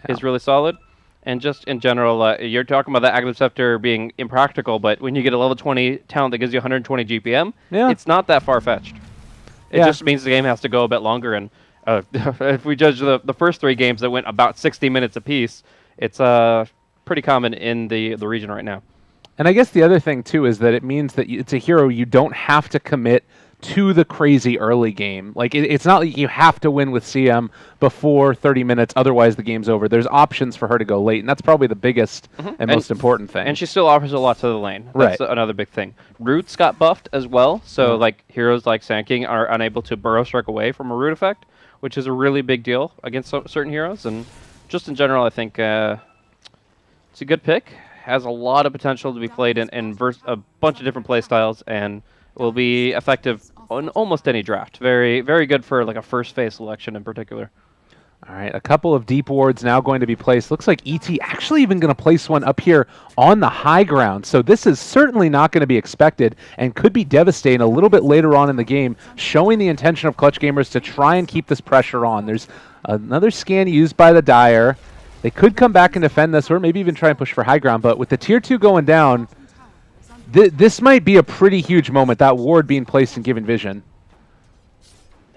is really solid. And just in general, you're talking about the Aghanim Scepter being impractical, but when you get a level 20 talent that gives you 120 GPM, it's not that far-fetched. It just means the game has to go a bit longer, and if we judge the first 3 games that went about 60 minutes apiece, it's pretty common in the region right now. And I guess the other thing, too, is that it means that it's a hero you don't have to commit to the crazy early game. Like, it's not like you have to win with CM before 30 minutes, otherwise the game's over. There's options for her to go late, and that's probably the biggest and most important thing. And she still offers a lot to the lane. That's another big thing. Roots got buffed as well, so like heroes like Sand King are unable to burrow strike away from a root effect, which is a really big deal against certain heroes. And just in general, I think it's a good pick. Has a lot of potential to be played in a bunch of different playstyles, and will be effective on almost any draft. Very, very good for like a first phase selection in particular. All right, a couple of deep wards now going to be placed. Looks like ET actually even going to place one up here on the high ground. So this is certainly not going to be expected and could be devastating a little bit later on in the game, showing the intention of Clutch Gamers to try and keep this pressure on. There's another scan used by the Dire. They could come back and defend this, or maybe even try and push for high ground. But with the tier 2 going down, this might be a pretty huge moment, that ward being placed and given vision.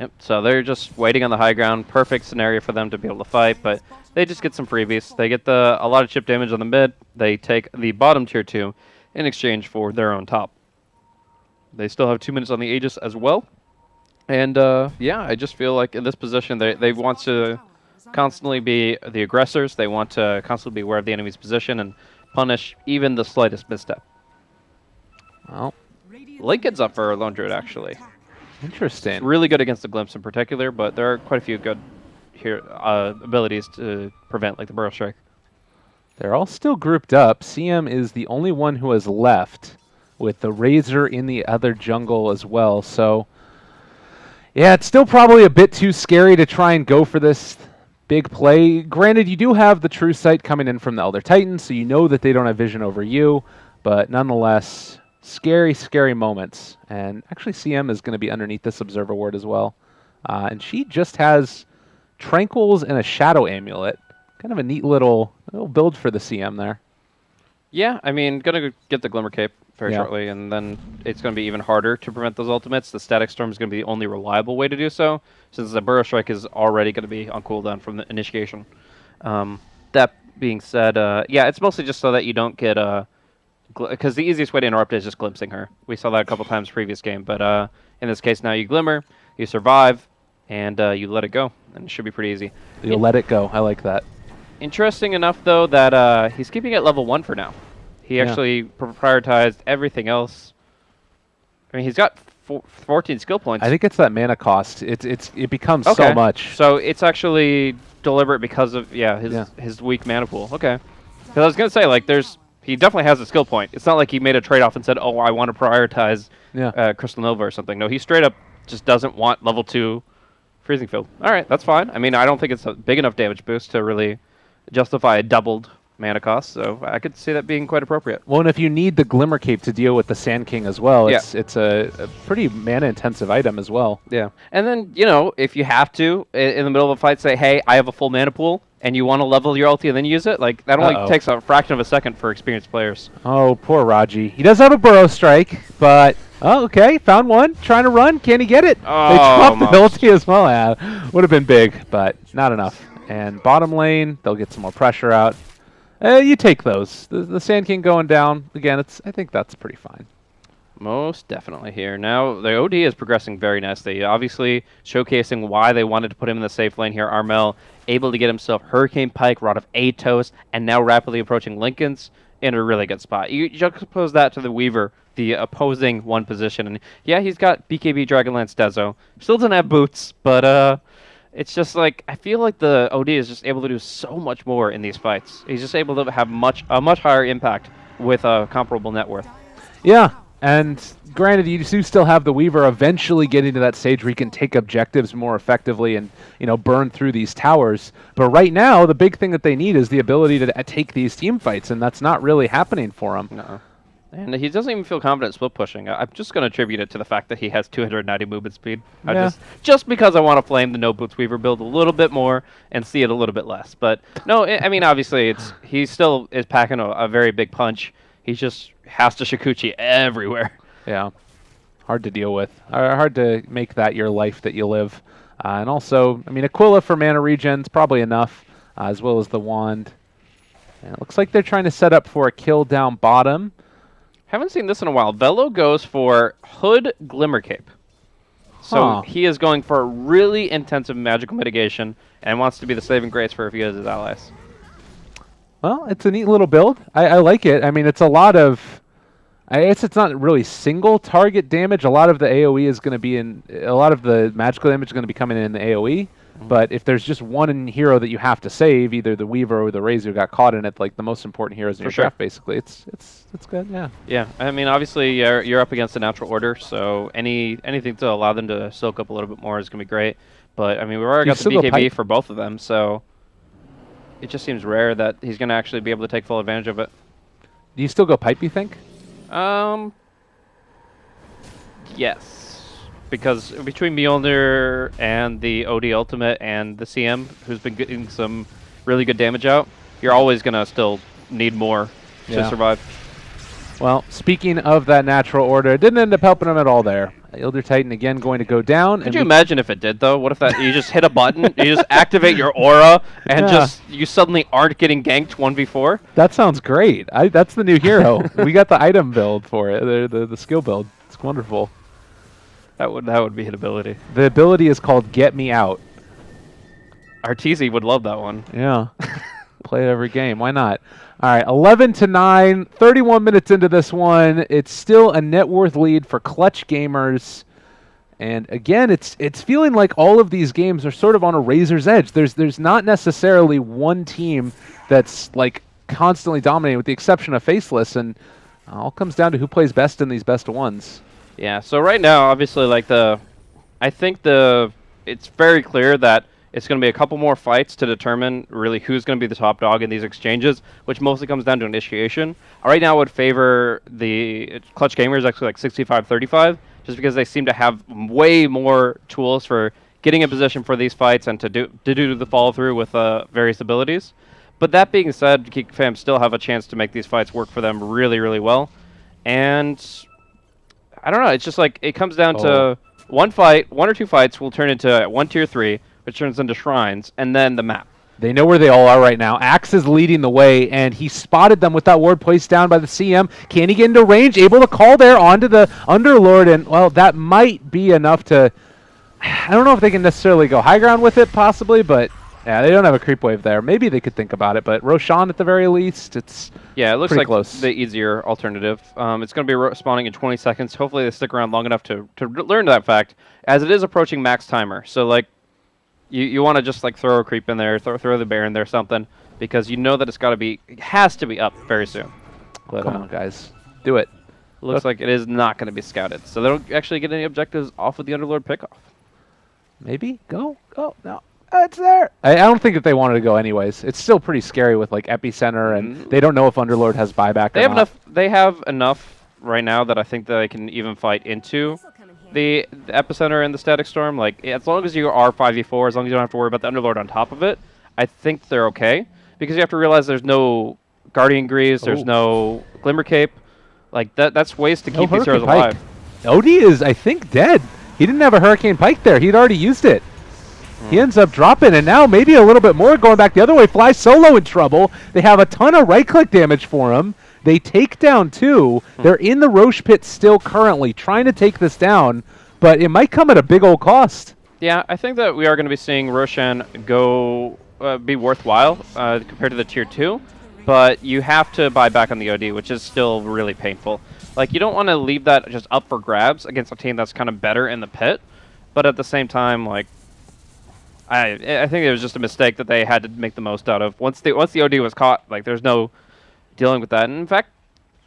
Yep, so they're just waiting on the high ground. Perfect scenario for them to be able to fight, but they just get some freebies. They get a lot of chip damage on the mid. They take the bottom tier 2 in exchange for their own top. They still have 2 minutes on the Aegis as well. And yeah, I just feel like in this position, they want to constantly be the aggressors. They want to constantly be aware of the enemy's position and punish even the slightest misstep. Well, Lincoln's up for Lone Druid, actually. Interesting. Really good against the Glimpse in particular, but there are quite a few good abilities to prevent, like the Burrow Strike. They're all still grouped up. CM is the only one who has left, with the Razor in the other jungle as well. So, yeah, it's still probably a bit too scary to try and go for this big play. Granted, you do have the True Sight coming in from the Elder Titans, so you know that they don't have vision over you, but nonetheless, scary, scary moments. And actually, CM is going to be underneath this Observer Ward as well. And she just has Tranquils and a Shadow Amulet. Kind of a neat little build for the CM there. Yeah, I mean, gonna get the Glimmer Cape very shortly, and then it's going to be even harder to prevent those ultimates. The Static Storm is going to be the only reliable way to do so, since the Burrow Strike is already going to be on cooldown from the initiation. That being said, yeah, it's mostly just so that you don't get because the easiest way to interrupt it is just glimpsing her. We saw that a couple times previous game, but in this case now you Glimmer, you survive, and you let it go, and it should be pretty easy. You'll let it go. I like that. Interesting enough, though, that he's keeping it level 1 for now. He actually prioritized everything else. I mean, he's got 14 skill points. I think it's that mana cost. It becomes Okay. so much. So it's actually deliberate because of his weak mana pool. Okay. Because I was gonna say like he definitely has a skill point. It's not like he made a trade off and said, oh, I want to prioritize Crystal Nova or something. No, he straight up just doesn't want level 2 Freezing Field. All right, that's fine. I mean, I don't think it's a big enough damage boost to really justify a doubled mana cost, so I could see that being quite appropriate. Well, and if you need the Glimmer Cape to deal with the Sand King as well, it's a pretty mana-intensive item as well. Yeah, and then, if you have to, in the middle of a fight, say, hey, I have a full mana pool, and you want to level your ulti and then use it, like, that only takes a fraction of a second for experienced players. Oh, poor Raji. He does have a Burrow Strike, but... Oh, okay, found one. Trying to run. Can he get it? Oh, they dropped the ulti as well. Yeah, would have been big, but not enough. And bottom lane, they'll get some more pressure out. You take those. The Sand King going down. Again, I think that's pretty fine. Most definitely here. Now, the OD is progressing very nicely. Obviously, showcasing why they wanted to put him in the safe lane here. Armel able to get himself Hurricane Pike, Rod of Atos, and now rapidly approaching Linken's in a really good spot. You juxtapose that to the Weaver, the opposing one position. And yeah, he's got BKB Dragonlance Dezo. Still doesn't have boots, but it's just like, I feel like the OD is just able to do so much more in these fights. He's just able to have a much higher impact with a comparable net worth. Yeah, and granted, you do still have the Weaver eventually getting to that stage where he can take objectives more effectively and, burn through these towers. But right now, the big thing that they need is the ability to take these team fights, and that's not really happening for him. No. And he doesn't even feel confident split pushing. I'm just going to attribute it to the fact that he has 290 movement speed. Yeah. Just because I want to flame the No Boots Weaver build a little bit more and see it a little bit less. But no, I mean, obviously, he still is packing a very big punch. He just has to Shikuchi everywhere. Yeah. Hard to deal with. Hard to make that your life that you live. And also, I mean, Aquila for mana regen's probably enough, as well as the wand. And it looks like they're trying to set up for a kill down bottom. Haven't seen this in a while. Velo goes for Hood Glimmer Cape. So he is going for a really intensive magical mitigation and wants to be the saving grace for a few of his allies. Well, it's a neat little build. I like it. I mean, it's a lot of... it's not really single target damage. A lot of the AoE is going to be in... A lot of the magical damage is going to be coming in the AoE. But if there's just one hero that you have to save, either the Weaver or the Razor got caught in it, like the most important heroes in your draft, basically, it's good, yeah. Yeah, I mean, obviously, you're up against the natural order, so anything to allow them to soak up a little bit more is going to be great. But, I mean, we've already got the BKB for both of them, so it just seems rare that he's going to actually be able to take full advantage of it. Do you still go pipe, you think? Yes. Because between Mjolnir and the OD Ultimate and the CM, who's been getting some really good damage out, you're always going to still need more to survive. Well, speaking of that natural order, it didn't end up helping him at all there. Elder Titan again going to go down. Could you imagine if it did, though? What if you just hit a button, you just activate your aura, and you suddenly aren't getting ganked 1v4? That sounds great. That's the new hero. We got the item build for it, the skill build. It's wonderful. That would be an ability. The ability is called Get Me Out. Arteezy would love that one. Yeah. Play it every game. Why not? All right, 11-9, 31 minutes into this one. It's still a net worth lead for Clutch Gamers. And again, it's feeling like all of these games are sort of on a razor's edge. There's not necessarily one team that's like constantly dominating, with the exception of Faceless, and all comes down to who plays best in these best of ones. Yeah, so right now, obviously, like I think it's very clear that it's going to be a couple more fights to determine really who's going to be the top dog in these exchanges, which mostly comes down to initiation. Right now, I would favor the Clutch Gamers actually like 65-35, just because they seem to have way more tools for getting in position for these fights and to do the follow through with various abilities. But that being said, Geek fans still have a chance to make these fights work for them really, really well. And I don't know. It's just like it comes down to one or two fights will turn into 1 tier 3, which turns into shrines, and then the map. They know where they all are right now. Axe is leading the way, and he spotted them with that ward placed down by the CM. Can he get into range? Able to call there onto the Underlord, and, well, that might be enough to... I don't know if they can necessarily go high ground with it, possibly, but Yeah, they don't have a creep wave there. Maybe they could think about it, but Roshan at the very least, it's Yeah, it looks pretty like close. the easier alternative. It's going to be spawning in 20 seconds. Hopefully they stick around long enough to learn that fact, as it is approaching max timer. So, like, you want to just, like, throw a creep in there, throw the bear in there, something, because you know that it has to be up very soon. But, Come on, guys. Do it. Looks like it is not going to be scouted. So they don't actually get any objectives off of the Underlord pickoff. Maybe? Go. No. It's there. I don't think that they wanted to go anyways. It's still pretty scary with like Epicenter, and they don't know if Underlord has buyback They or have not. enough. They have enough right now that I think that they can even fight into the Epicenter and the Static Storm. Like, as long as you are 5v4, as long as you don't have to worry about the Underlord on top of it, I think they're okay. Because you have to realize there's no Guardian Greaves, there's no Glimmer Cape. Like, that's ways to keep these heroes alive. Odie is, I think, dead. He didn't have a Hurricane Pike there. He'd already used it. He ends up dropping, and now maybe a little bit more going back the other way. Fly solo in trouble. They have a ton of right-click damage for him. They take down 2. They're in the Roche pit still currently, trying to take this down, but it might come at a big old cost. Yeah, I think that we are going to be seeing Roshan go be worthwhile compared to the Tier 2, but you have to buy back on the OD, which is still really painful. Like, you don't want to leave that just up for grabs against a team that's kind of better in the pit, but at the same time, like, I think it was just a mistake that they had to make the most out of. Once the OD was caught, like, there's no dealing with that. And in fact,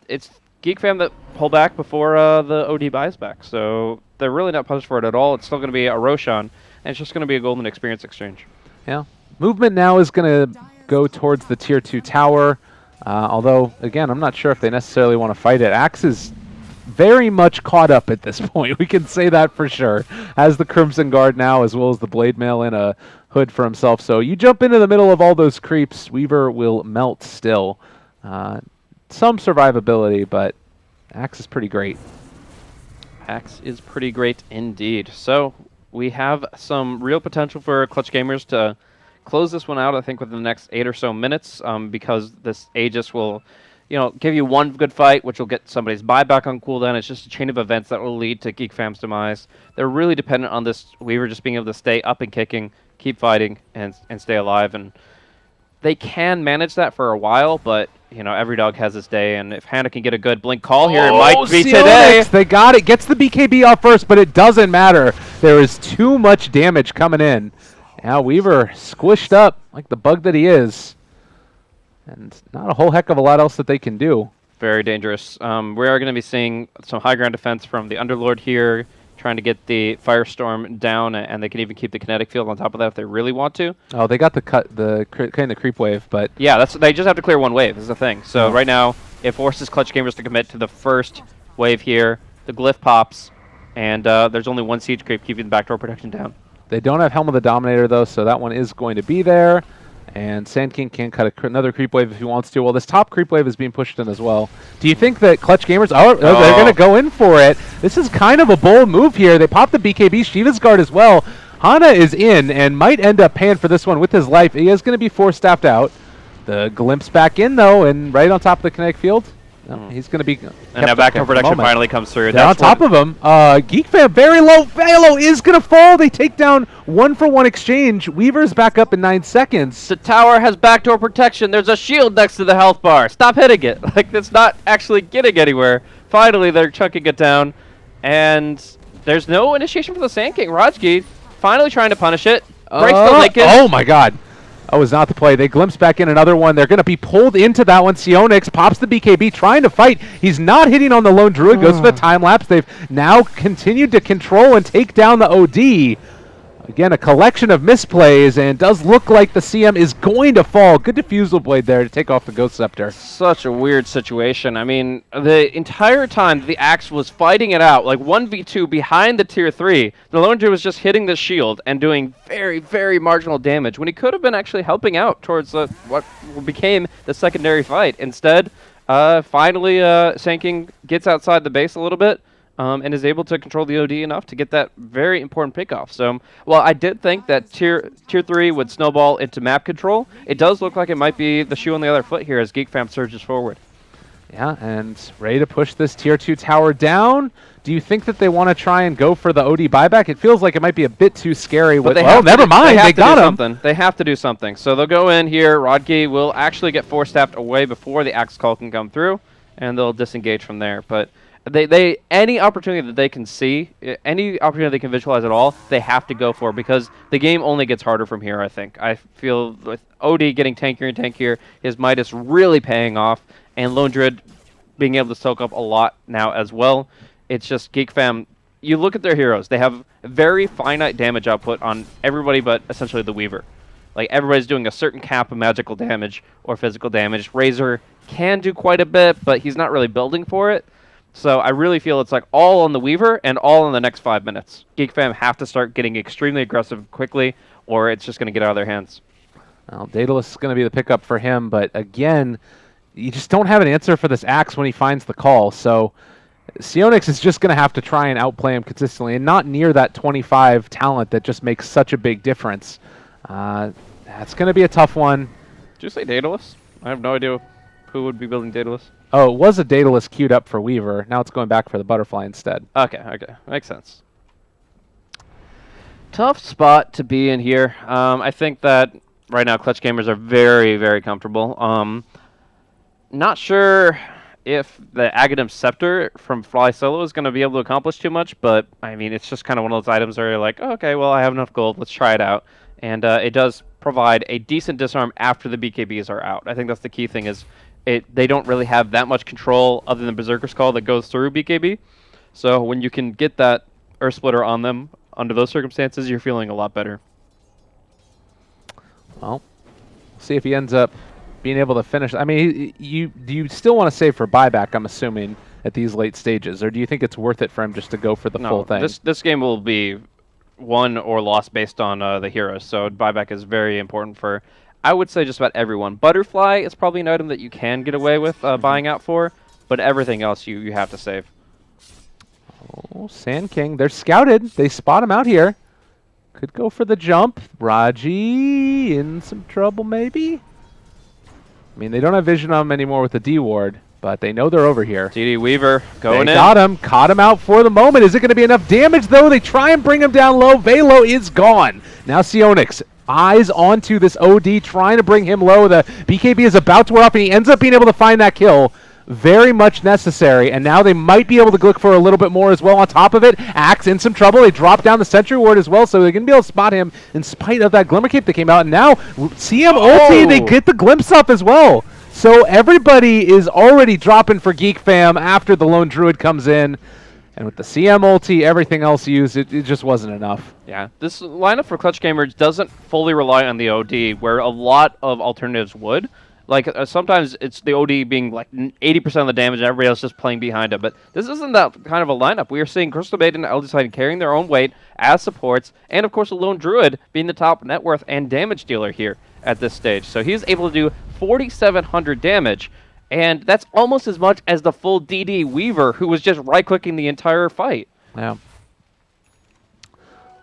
it's Geek Fam that pull back before the OD buys back. So they're really not punished for it at all. It's still going to be a Roshan, and it's just going to be a golden experience exchange. Yeah. Movement now is going to go towards the Tier 2 tower. Although, again, I'm not sure if they necessarily want to fight it. Axe is very much caught up at this point. We can say that for sure. Has the Crimson Guard now, as well as the Blade Mail and a hood for himself. So you jump into the middle of all those creeps, Weaver will melt still. Some survivability, but Axe is pretty great. Axe is pretty great indeed. So we have some real potential for Clutch Gamers to close this one out, I think, within the next 8 or so minutes, because this Aegis will, give you one good fight, which will get somebody's buyback on cooldown. It's just a chain of events that will lead to Geek Fam's demise. They're really dependent on this Weaver just being able to stay up and kicking, keep fighting, and stay alive. And they can manage that for a while, but, every dog has his day. And if Hannah can get a good blink call here, it might be today. They got it. Gets the BKB off first, but it doesn't matter. There is too much damage coming in. Now Weaver squished up like the bug that he is. And not a whole heck of a lot else that they can do. Very dangerous. We are going to be seeing some high ground defense from the Underlord here, trying to get the Firestorm down, and they can even keep the kinetic field on top of that if they really want to. Oh, they got the creep wave, but yeah, they just have to clear one wave is the thing. So right now, it forces Clutch Gamers to commit to the first wave here. The glyph pops, and there's only one siege creep keeping the backdoor protection down. They don't have Helm of the Dominator though, so that one is going to be there. And Sand King can cut another creep wave if he wants to. Well, this top creep wave is being pushed in as well. Do you think that Clutch Gamers... Oh, they're going to go in for it. This is kind of a bold move here. They pop the BKB, Shiva's Guard as well. Hana is in and might end up paying for this one with his life. He is going to be force-staffed out. The glimpse back in, though, and right on top of the kinetic field. He's going to be... And now backdoor protection finally comes through. They're on top of him. Geek Fam very low. Velo is going to fall. They take down 1-for-1 exchange. Weaver's back up in 9 seconds. The tower has backdoor protection. There's a shield next to the health bar. Stop hitting it. Like, it's not actually getting anywhere. Finally, they're chunking it down. And there's no initiation for the Sand King. Rajgi finally trying to punish it. Breaks the Lincoln. Oh, my God. That was not the play. They glimpse back in another one. They're going to be pulled into that one. Sionix pops the BKB, trying to fight. He's not hitting on the lone druid. Goes for the time lapse. They've now continued to control and take down the OD. Again, a collection of misplays, and does look like the CM is going to fall. Good defusal blade there to take off the Ghost Scepter. Such a weird situation. I mean, the entire time the Axe was fighting it out, like 1v2 behind the Tier 3, the Lone Druid was just hitting the shield and doing very, very marginal damage when he could have been actually helping out towards what became the secondary fight. Instead, finally, Sand King gets outside the base a little bit. And is able to control the OD enough to get that very important pickoff. So, while I did think that tier 3 would snowball into map control, it does look like it might be the shoe on the other foot here as Geek Fam surges forward. Yeah, and ready to push this tier 2 tower down. Do you think that they want to try and go for the OD buyback? It feels like it might be a bit too scary. But Well, never mind. They got him. Something. They have to do something. So they'll go in here. Rodkey will actually get force-tapped away before the Axe Call can come through, and they'll disengage from there. But they any opportunity that they can see, any opportunity they can visualize at all, they have to go for, because the game only gets harder from here, I think. I feel with OD getting tankier and tankier, his Midas really paying off, and Lone Druid being able to soak up a lot now as well. It's just Geek Fam. You look at their heroes; they have very finite damage output on everybody, but essentially the Weaver. Like, everybody's doing a certain cap of magical damage or physical damage. Razor can do quite a bit, but he's not really building for it. So I really feel it's like all on the Weaver and all in the next 5 minutes. Geek Fam have to start getting extremely aggressive quickly, or it's just going to get out of their hands. Well, Daedalus is going to be the pickup for him, but again, you just don't have an answer for this Axe when he finds the call. So Sionix is just going to have to try and outplay him consistently, and not near that 25 talent that just makes such a big difference. That's going to be a tough one. Did you say Daedalus? I have no idea who would be building Daedalus. Oh, it was a Daedalus queued up for Weaver. Now it's going back for the Butterfly instead. Okay. Makes sense. Tough spot to be in here. I think that right now Clutch Gamers are very, very comfortable. Not sure if the Aghanim Scepter from Fly Solo is going to be able to accomplish too much, but I mean, it's just kind of one of those items where you're like, oh, okay, well, I have enough gold, let's try it out. And it does provide a decent disarm after the BKBs are out. I think that's the key thing, is they don't really have that much control other than Berserker's Call that goes through BKB. So when you can get that Earth Splitter on them under those circumstances, you're feeling a lot better. Well, see if he ends up being able to finish. I mean, do you still want to save for buyback, I'm assuming, at these late stages? Or do you think it's worth it for him just to go for the full thing? This game will be won or lost based on the heroes, so buyback is very important for, I would say, just about everyone. Butterfly is probably an item that you can get away with buying out for, but everything else you have to save. Oh, Sand King. They're scouted. They spot him out here. Could go for the jump. Raji in some trouble, maybe? I mean, they don't have vision on him anymore with the D ward, but they know they're over here. TD Weaver going in. They got him. Caught him out for the moment. Is it going to be enough damage, though? They try and bring him down low. Velo is gone. Now Sionix, eyes onto this OD, trying to bring him low. The BKB is about to wear off, and he ends up being able to find that kill. Very much necessary, and now they might be able to look for a little bit more as well on top of it. Axe in some trouble. They drop down the Sentry Ward as well, so they're going to be able to spot him in spite of that Glimmer Cape that came out. And now, CM ulti, they get the glimpse up as well. So everybody is already dropping for Geek Fam after the Lone Druid comes in. And with the CM ulti, everything else used, it just wasn't enough. Yeah, this lineup for Clutch Gamers doesn't fully rely on the OD, where a lot of alternatives would. Like, sometimes it's the OD being like 80% of the damage and everybody else just playing behind it. But this isn't that kind of a lineup. We are seeing Crystal Bait and Eldritch carrying their own weight as supports, and of course a Lone Druid being the top net worth and damage dealer here at this stage. So he's able to do 4,700 damage, and that's almost as much as the full DD Weaver, who was just right-clicking the entire fight. Yeah.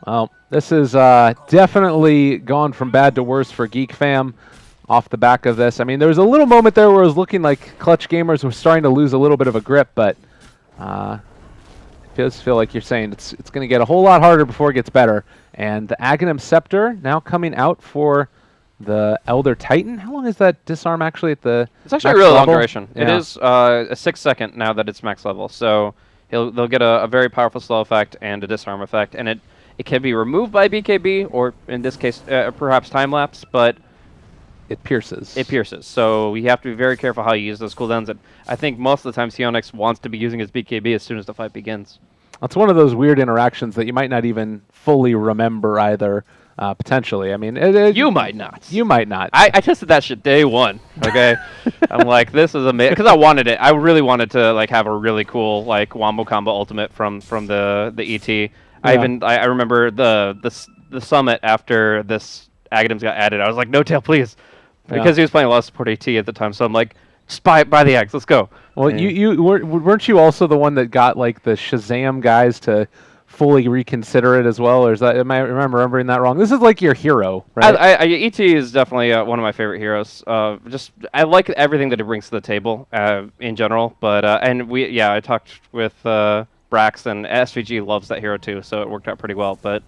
Well, this is definitely gone from bad to worse for Geek Fam. Off the back of this. I mean, there was a little moment there where it was looking like Clutch Gamers were starting to lose a little bit of a grip, but it does feel like you're saying it's going to get a whole lot harder before it gets better. And the Aghanim Scepter now coming out for the Elder Titan. How long is that disarm actually at the It's actually a really long duration. Yeah. It is a 6 second now that it's max level, so they'll get a very powerful slow effect and a disarm effect, and it can be removed by BKB, or in this case, perhaps time lapse, but it pierces. It pierces. So you have to be very careful how you use those cooldowns. And I think most of the time Sionix wants to be using his BKB as soon as the fight begins. It's one of those weird interactions that you might not even fully remember either, potentially. I mean, you might not. You might not. I tested that shit day one. Okay, I'm like, this is amazing because I wanted it. I really wanted to like have a really cool like wombo combo ultimate from the ET. Yeah. I remember the summit after this Aghanims got added. I was like, no tail, please. Because he was playing a lot of support AT at the time, so I'm like, just buy the eggs, let's go. Well, you weren't you also the one that got like the Shazam guys to fully reconsider it as well, or is that am I remembering that wrong? This is like your hero, right? ET is definitely one of my favorite heroes. Just I like everything that he brings to the table in general. But I talked with Brax, and SVG loves that hero too, so it worked out pretty well. But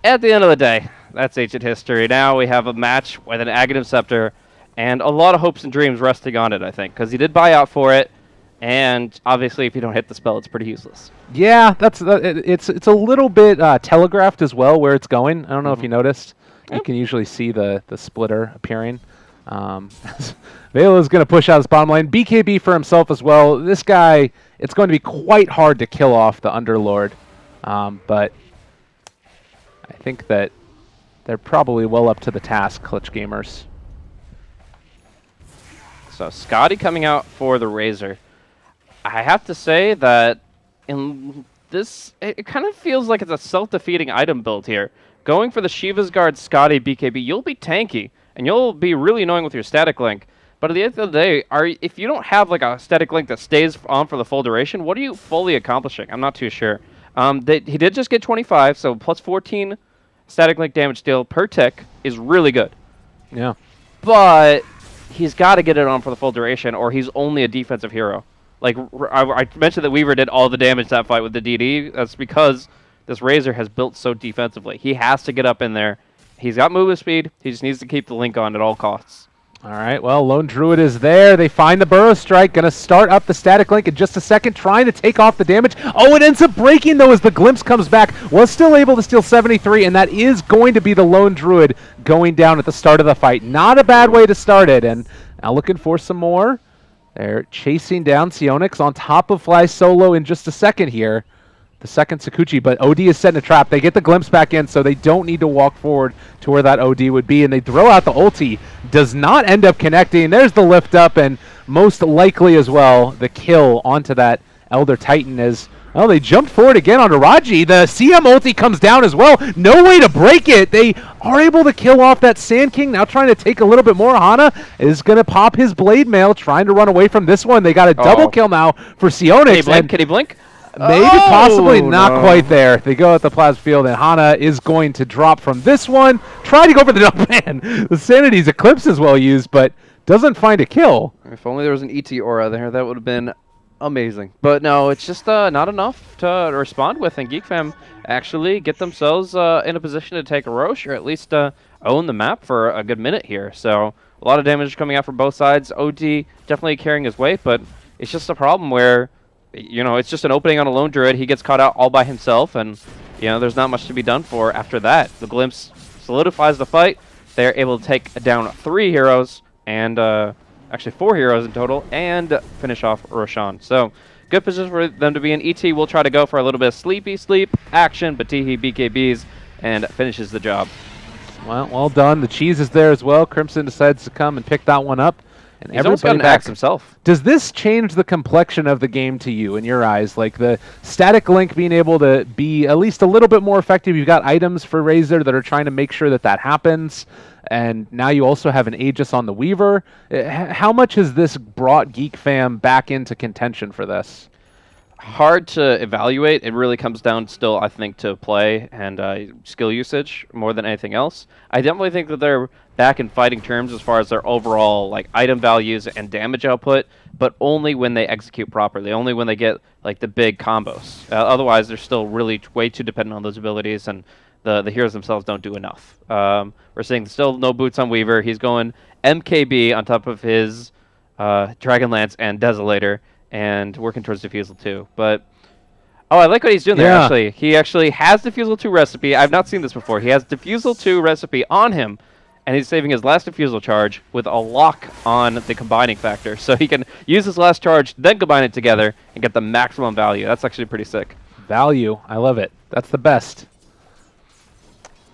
at the end of the day, that's ancient history. Now we have a match with an Aghanim Scepter, and a lot of hopes and dreams resting on it, I think, because he did buy out for it, and obviously if you don't hit the spell, it's pretty useless. Yeah, it's a little bit telegraphed as well where it's going. I don't know if you noticed. You can usually see the splitter appearing. Vela's going to push out his bottom lane. BKB for himself as well. This guy, it's going to be quite hard to kill off the Underlord, but I think that they're probably well up to the task, Clutch Gamers. So Scotty coming out for the Razor. I have to say that in this, it kind of feels like it's a self-defeating item build here. Going for the Shiva's Guard Scotty BKB, you'll be tanky, and you'll be really annoying with your static link. But at the end of the day, if you don't have like a static link that stays on for the full duration, what are you fully accomplishing? I'm not too sure. He did just get 25, so plus 14 static link damage deal per tick is really good. Yeah. But he's got to get it on for the full duration, or he's only a defensive hero. Like, I mentioned that Weaver did all the damage that fight with the DD. That's because this Razor has built so defensively. He has to get up in there. He's got movement speed. He just needs to keep the link on at all costs. All right, well, Lone Druid is there. They find the Burrow Strike. Going to start up the static link in just a second, trying to take off the damage. Oh, it ends up breaking, though, as the Glimpse comes back. Was still able to steal 73, and that is going to be the Lone Druid going down at the start of the fight. Not a bad way to start it, and now looking for some more. They're chasing down Sionix on top of Fly Solo in just a second here. The second Sakuchi, but OD is setting a trap. They get the Glimpse back in, so they don't need to walk forward to where that OD would be, and they throw out the ulti. Does not end up connecting. There's the lift up, and most likely as well, the kill onto that Elder Titan as, well, they jumped forward again onto Raji. The CM ulti comes down as well. No way to break it. They are able to kill off that Sand King. Now trying to take a little bit more. Hana is going to pop his Blade Mail, trying to run away from this one. They got a double kill now for Sionix. Can he blink? Can he blink? Maybe, possibly, not quite there. They go at the plasma field, and Hana is going to drop from this one. Try to go for the double man. The Sanity's Eclipse is well used, but doesn't find a kill. If only there was an ET aura there, that would have been amazing. But no, it's just not enough to respond with, and Geek Fam actually get themselves in a position to take a Roche, or at least own the map for a good minute here. So a lot of damage coming out from both sides. OD definitely carrying his weight, but it's just a problem where, you know, it's just an opening on a Lone Druid. He gets caught out all by himself, and, you know, there's not much to be done for after that. The Glimpse solidifies the fight. They're able to take down 3 heroes, and actually 4 heroes in total, and finish off Roshan. So, good position for them to be in. ET will try to go for a little bit of sleepy sleep action, but Teehee BKBs and finishes the job. Well done. The cheese is there as well. Crimson decides to come and pick that one up. And he's almost got an axe himself. Does this change the complexion of the game to you in your eyes? Like the static link being able to be at least a little bit more effective. You've got items for Razor that are trying to make sure that that happens. And now you also have an Aegis on the Weaver. How much has this brought Geek Fam back into contention for this? Hard to evaluate. It really comes down still, I think, to play and skill usage more than anything else. I definitely think that they're back in fighting terms as far as their overall like item values and damage output, but only when they execute properly, only when they get like the big combos. Otherwise, they're still really way too dependent on those abilities, and the heroes themselves don't do enough. We're seeing still no boots on Weaver. He's going MKB on top of his Dragonlance and Desolator, and working towards Diffusal 2. But oh, I like what he's doing there, actually. He actually has Diffusal 2 recipe. I've not seen this before. He has Diffusal 2 recipe on him, and he's saving his last Diffusal charge with a lock on the combining factor. So he can use his last charge, then combine it together, and get the maximum value. That's actually pretty sick. Value. I love it. That's the best.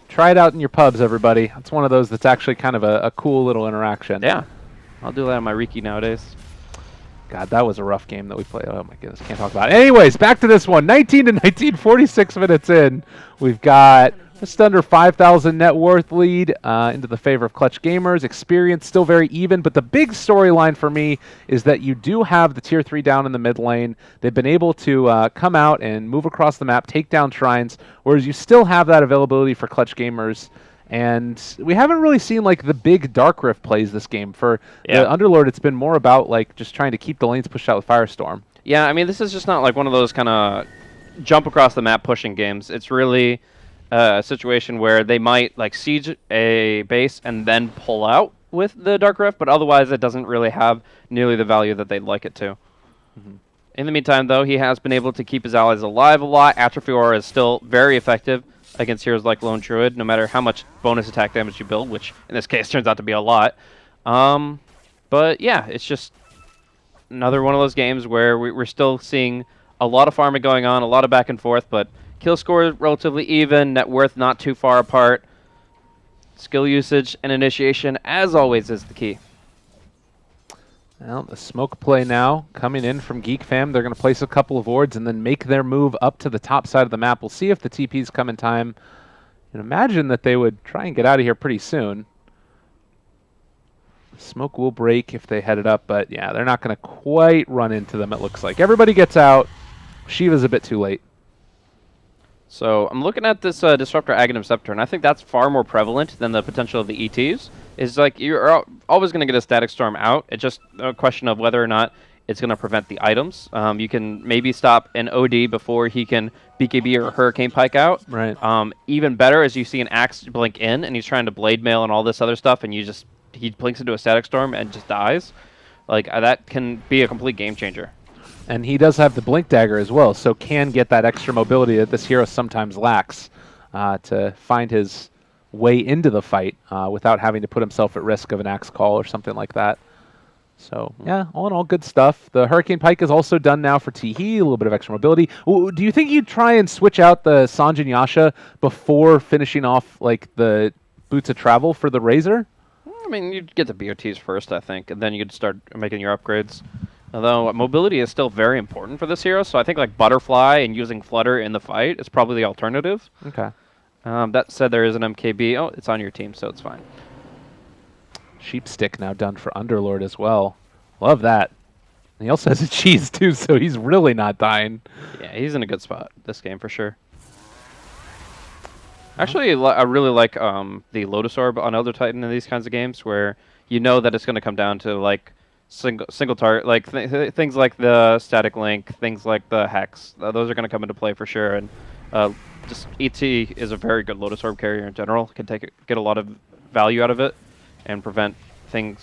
Try it out in your pubs, everybody. It's one of those that's actually kind of a cool little interaction. Yeah. I'll do that on my Riki nowadays. God, that was a rough game that we played. Oh my goodness, can't talk about it. Anyways, back to this one. 19 to 19, 46 minutes in. We've got Just under 5,000 net worth lead into the favor of Clutch Gamers. Experience still very even, but the big storyline for me is that you do have the Tier 3 down in the mid lane. They've been able to come out and move across the map, take down shrines, whereas you still have that availability for Clutch Gamers. And we haven't really seen like the big Dark Rift plays this game. For the Underlord, it's been more about like just trying to keep the lanes pushed out with Firestorm. Yeah, I mean, this is just not like one of those kind of jump across the map pushing games. It's really a situation where they might like siege a base and then pull out with the Dark Rift, but otherwise it doesn't really have nearly the value that they'd like it to. In the meantime, though, he has been able to keep his allies alive a lot. Atrophy Aura is still very effective against heroes like Lone Druid, no matter how much bonus attack damage you build, which in this case turns out to be a lot. But yeah, it's just another one of those games where we're still seeing a lot of farming going on, a lot of back and forth, but kill score is relatively even, net worth not too far apart. Skill usage and initiation, as always, is the key. Well, the smoke play now coming in from Geek Fam. They're going to place a couple of wards and then make their move up to the top side of the map. We'll see if the TPs come in time. And imagine that they would try and get out of here pretty soon. Smoke will break if they head it up, but yeah, they're not going to quite run into them, it looks like. Everybody gets out. Shiva's a bit too late. So I'm looking at this Disruptor Aghanim Scepter, and I think that's far more prevalent than the potential of the ETs. It's like you're always going to get a Static Storm out. It's just a question of whether or not it's going to prevent the items. You can maybe stop an OD before he can BKB or Hurricane Pike out. Right. Even better is you see an Axe blink in, and he's trying to Blade Mail and all this other stuff, and he blinks into a Static Storm and just dies. Like that can be a complete game changer. And he does have the Blink Dagger as well, so can get that extra mobility that this hero sometimes lacks to find his way into the fight without having to put himself at risk of an Axe Call or something like that. So, yeah, all in all, good stuff. The Hurricane Pike is also done now for Teehee, a little bit of extra mobility. Do you think you'd try and switch out the Sanjin Yasha before finishing off like the Boots of Travel for the Razor? I mean, you'd get the BOTs first, I think, and then you'd start making your upgrades. Although mobility is still very important for this hero, so I think like Butterfly and using Flutter in the fight is probably the alternative. Okay. That said, there is an MKB. Oh, it's on your team, so it's fine. Sheepstick now done for Underlord as well. Love that. And he also has a cheese too, so he's really not dying. Yeah, he's in a good spot this game for sure. Actually, I really like the Lotus Orb on Elder Titan in these kinds of games, where you know that it's going to come down to like single target, like things like the Static Link, things like the Hex. Those are going to come into play for sure. And just ET is a very good Lotus Orb carrier in general. Can get a lot of value out of it and prevent the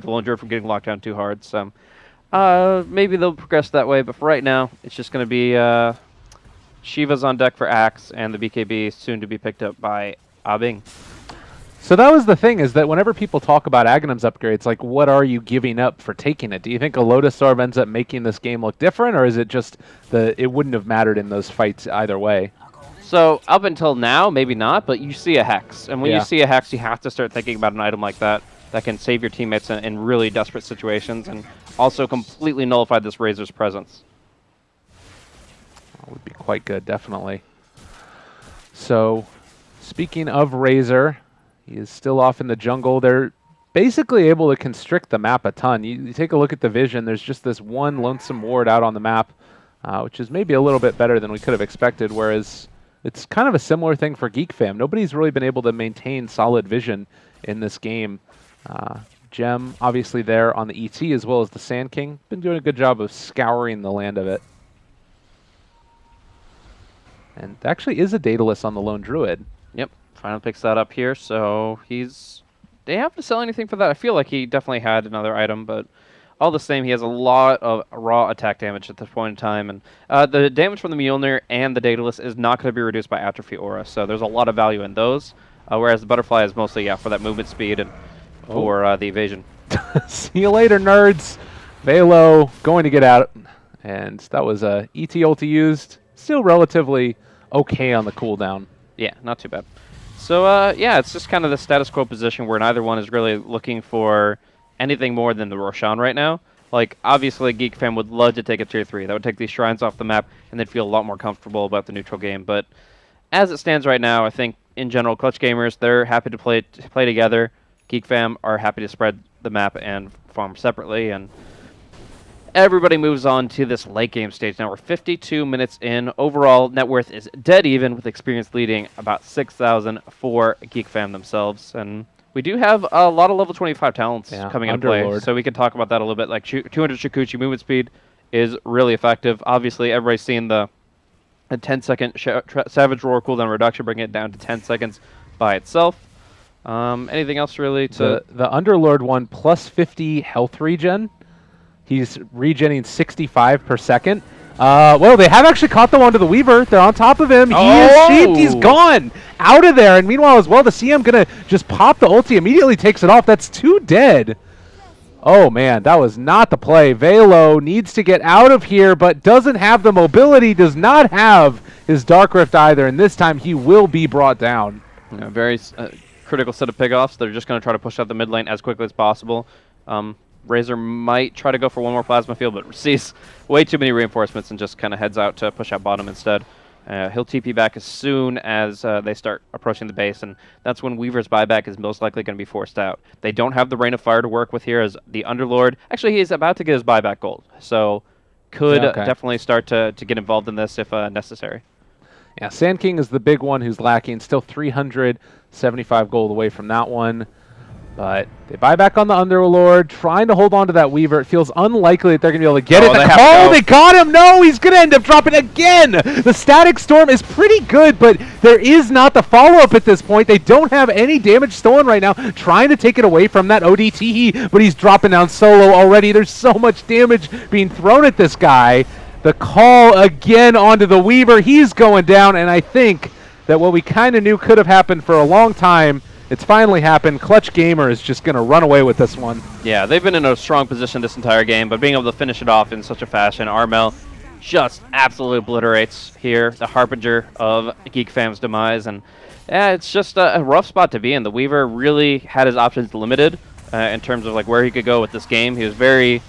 Lone Druid from getting locked down too hard. So maybe they'll progress that way, but for right now, it's just going to be Shiva's on deck for Axe, and the BKB soon to be picked up by Abing. So that was the thing, is that whenever people talk about Aghanim's upgrades, like, what are you giving up for taking it? Do you think a Lotus Orb ends up making this game look different, or is it just it wouldn't have mattered in those fights either way? So up until now, maybe not, but you see a Hex. And when you see a Hex, you have to start thinking about an item like that can save your teammates in really desperate situations and also completely nullify this Razor's presence. That would be quite good, definitely. So, speaking of Razor, he is still off in the jungle. They're basically able to constrict the map a ton. You take a look at the vision, there's just this one lonesome ward out on the map, which is maybe a little bit better than we could have expected, whereas it's kind of a similar thing for Geek Fam. Nobody's really been able to maintain solid vision in this game. Gem, obviously there on the ET, as well as the Sand King. Been doing a good job of scouring the land of it. And there actually is a Daedalus on the Lone Druid. Yep, finally picks that up here, so they have to sell anything for that? I feel like he definitely had another item, but all the same, he has a lot of raw attack damage at this point in time, and the damage from the Mjolnir and the Daedalus is not going to be reduced by Atrophy Aura, so there's a lot of value in those, whereas the Butterfly is mostly, for that movement speed and for the evasion. See you later, nerds! Velo going to get out, and that was a ET ulti used. Still relatively okay on the cooldown. Yeah, not too bad. So, yeah, it's just kind of the status quo position where neither one is really looking for anything more than the Roshan right now. Like, obviously, Geek Fam would love to take a Tier 3. That would take these shrines off the map, and they'd feel a lot more comfortable about the neutral game. But as it stands right now, I think in general, Clutch Gamers, they're happy to play together. Geek Fam are happy to spread the map and farm separately, and everybody moves on to this late game stage. Now we're 52 minutes in. Overall, net worth is dead even, with experience leading about 6,000 for Geek Fam themselves. And we do have a lot of level 25 talents coming into play, so we can talk about that a little bit. Like 200 Shikuchi movement speed is really effective. Obviously, everybody's seen the 10-second Savage Roar cooldown reduction, bringing it down to 10 seconds by itself. Anything else really to... The Underlord one, plus 50 health regen. He's regenerating 65 per second. Well, they have actually caught the one to the Weaver. They're on top of him. He is sheeped. He's gone out of there. And meanwhile, as well, the CM going to just pop the ulti, immediately takes it off. That's 2 dead. Oh, man, that was not the play. Velo needs to get out of here, but doesn't have the mobility, does not have his Dark Rift either, and this time he will be brought down. Yeah, very critical set of pick-offs. They're just going to try to push out the mid lane as quickly as possible. Razor might try to go for one more plasma field, but sees way too many reinforcements and just kind of heads out to push out bottom instead. He'll TP back as soon as they start approaching the base, and that's when Weaver's buyback is most likely going to be forced out. They don't have the Rain of Fire to work with here as the Underlord. Actually, he's about to get his buyback gold, so could definitely start to get involved in this if necessary. Yeah, Sand King is the big one who's lacking. Still 375 gold away from that one. But they buy back on the Underlord, trying to hold on to that Weaver. It feels unlikely that they're going to be able to get it. They got him! No, he's going to end up dropping again! The Static Storm is pretty good, but there is not the follow-up at this point. They don't have any damage stolen right now, trying to take it away from that ODT, but he's dropping down solo already. There's so much damage being thrown at this guy. The call again onto the Weaver. He's going down, and I think that what we kind of knew could have happened for a long time, it's finally happened. Clutch Gamer is just going to run away with this one. Yeah, they've been in a strong position this entire game, but being able to finish it off in such a fashion, Armel just absolutely obliterates here, the harbinger of Geek Fam's demise. And yeah, it's just a rough spot to be in. The Weaver really had his options limited in terms of like where he could go with this game. He was very,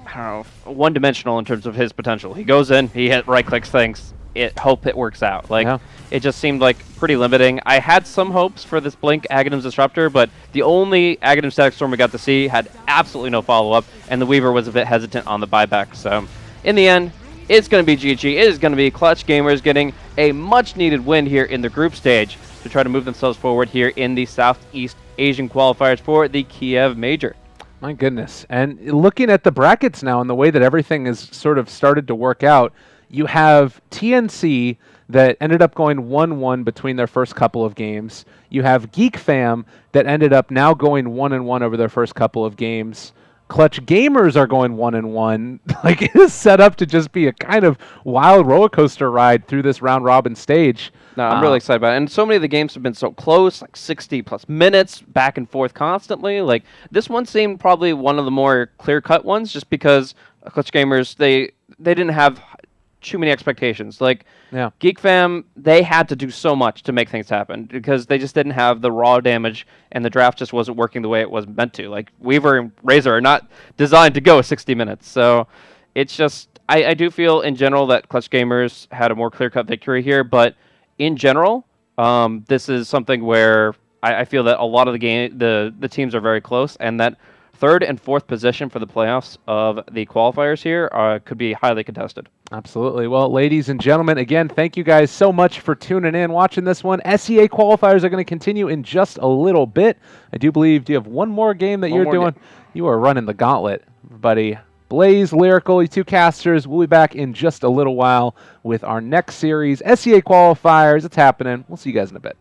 I don't know, one-dimensional in terms of his potential. He goes in, he right-clicks things, hope it works out. Like, it just seemed like pretty limiting. I had some hopes for this Blink Aghanim's Disruptor, but the only Aghanim Static Storm we got to see had absolutely no follow-up, and the Weaver was a bit hesitant on the buyback. So, in the end, it's going to be GG. It is going to be Clutch Gamers getting a much-needed win here in the group stage to try to move themselves forward here in the Southeast Asian qualifiers for the Kiev Major. My goodness. And looking at the brackets now and the way that everything has sort of started to work out, you have TNC that ended up going 1-1 between their first couple of games. You have Geek Fam that ended up now going 1-1 over their first couple of games. Clutch Gamers are going 1-1. Like, it is set up to just be a kind of wild roller coaster ride through this round robin stage. No, I'm really excited about it. And so many of the games have been so close, like 60+ minutes, back and forth constantly. Like, this one seemed probably one of the more clear-cut ones, just because Clutch Gamers, they didn't have too many expectations. Like, Geek Fam, they had to do so much to make things happen because they just didn't have the raw damage, and the draft just wasn't working the way it was meant to. Like, Weaver and Razor are not designed to go 60 minutes. So it's just, I do feel in general that Clutch Gamers had a more clear-cut victory here, but in general, this is something where I feel that a lot of the teams are very close, and that third and fourth position for the playoffs of the qualifiers here could be highly contested. Absolutely. Well, ladies and gentlemen, again, thank you guys so much for tuning in, watching this one. SEA qualifiers are going to continue in just a little bit. I do believe, do you have one more game that you're doing? You are running the gauntlet, buddy. Blaze, Lyrical, you two casters. We'll be back in just a little while with our next series, SEA qualifiers. It's happening. We'll see you guys in a bit.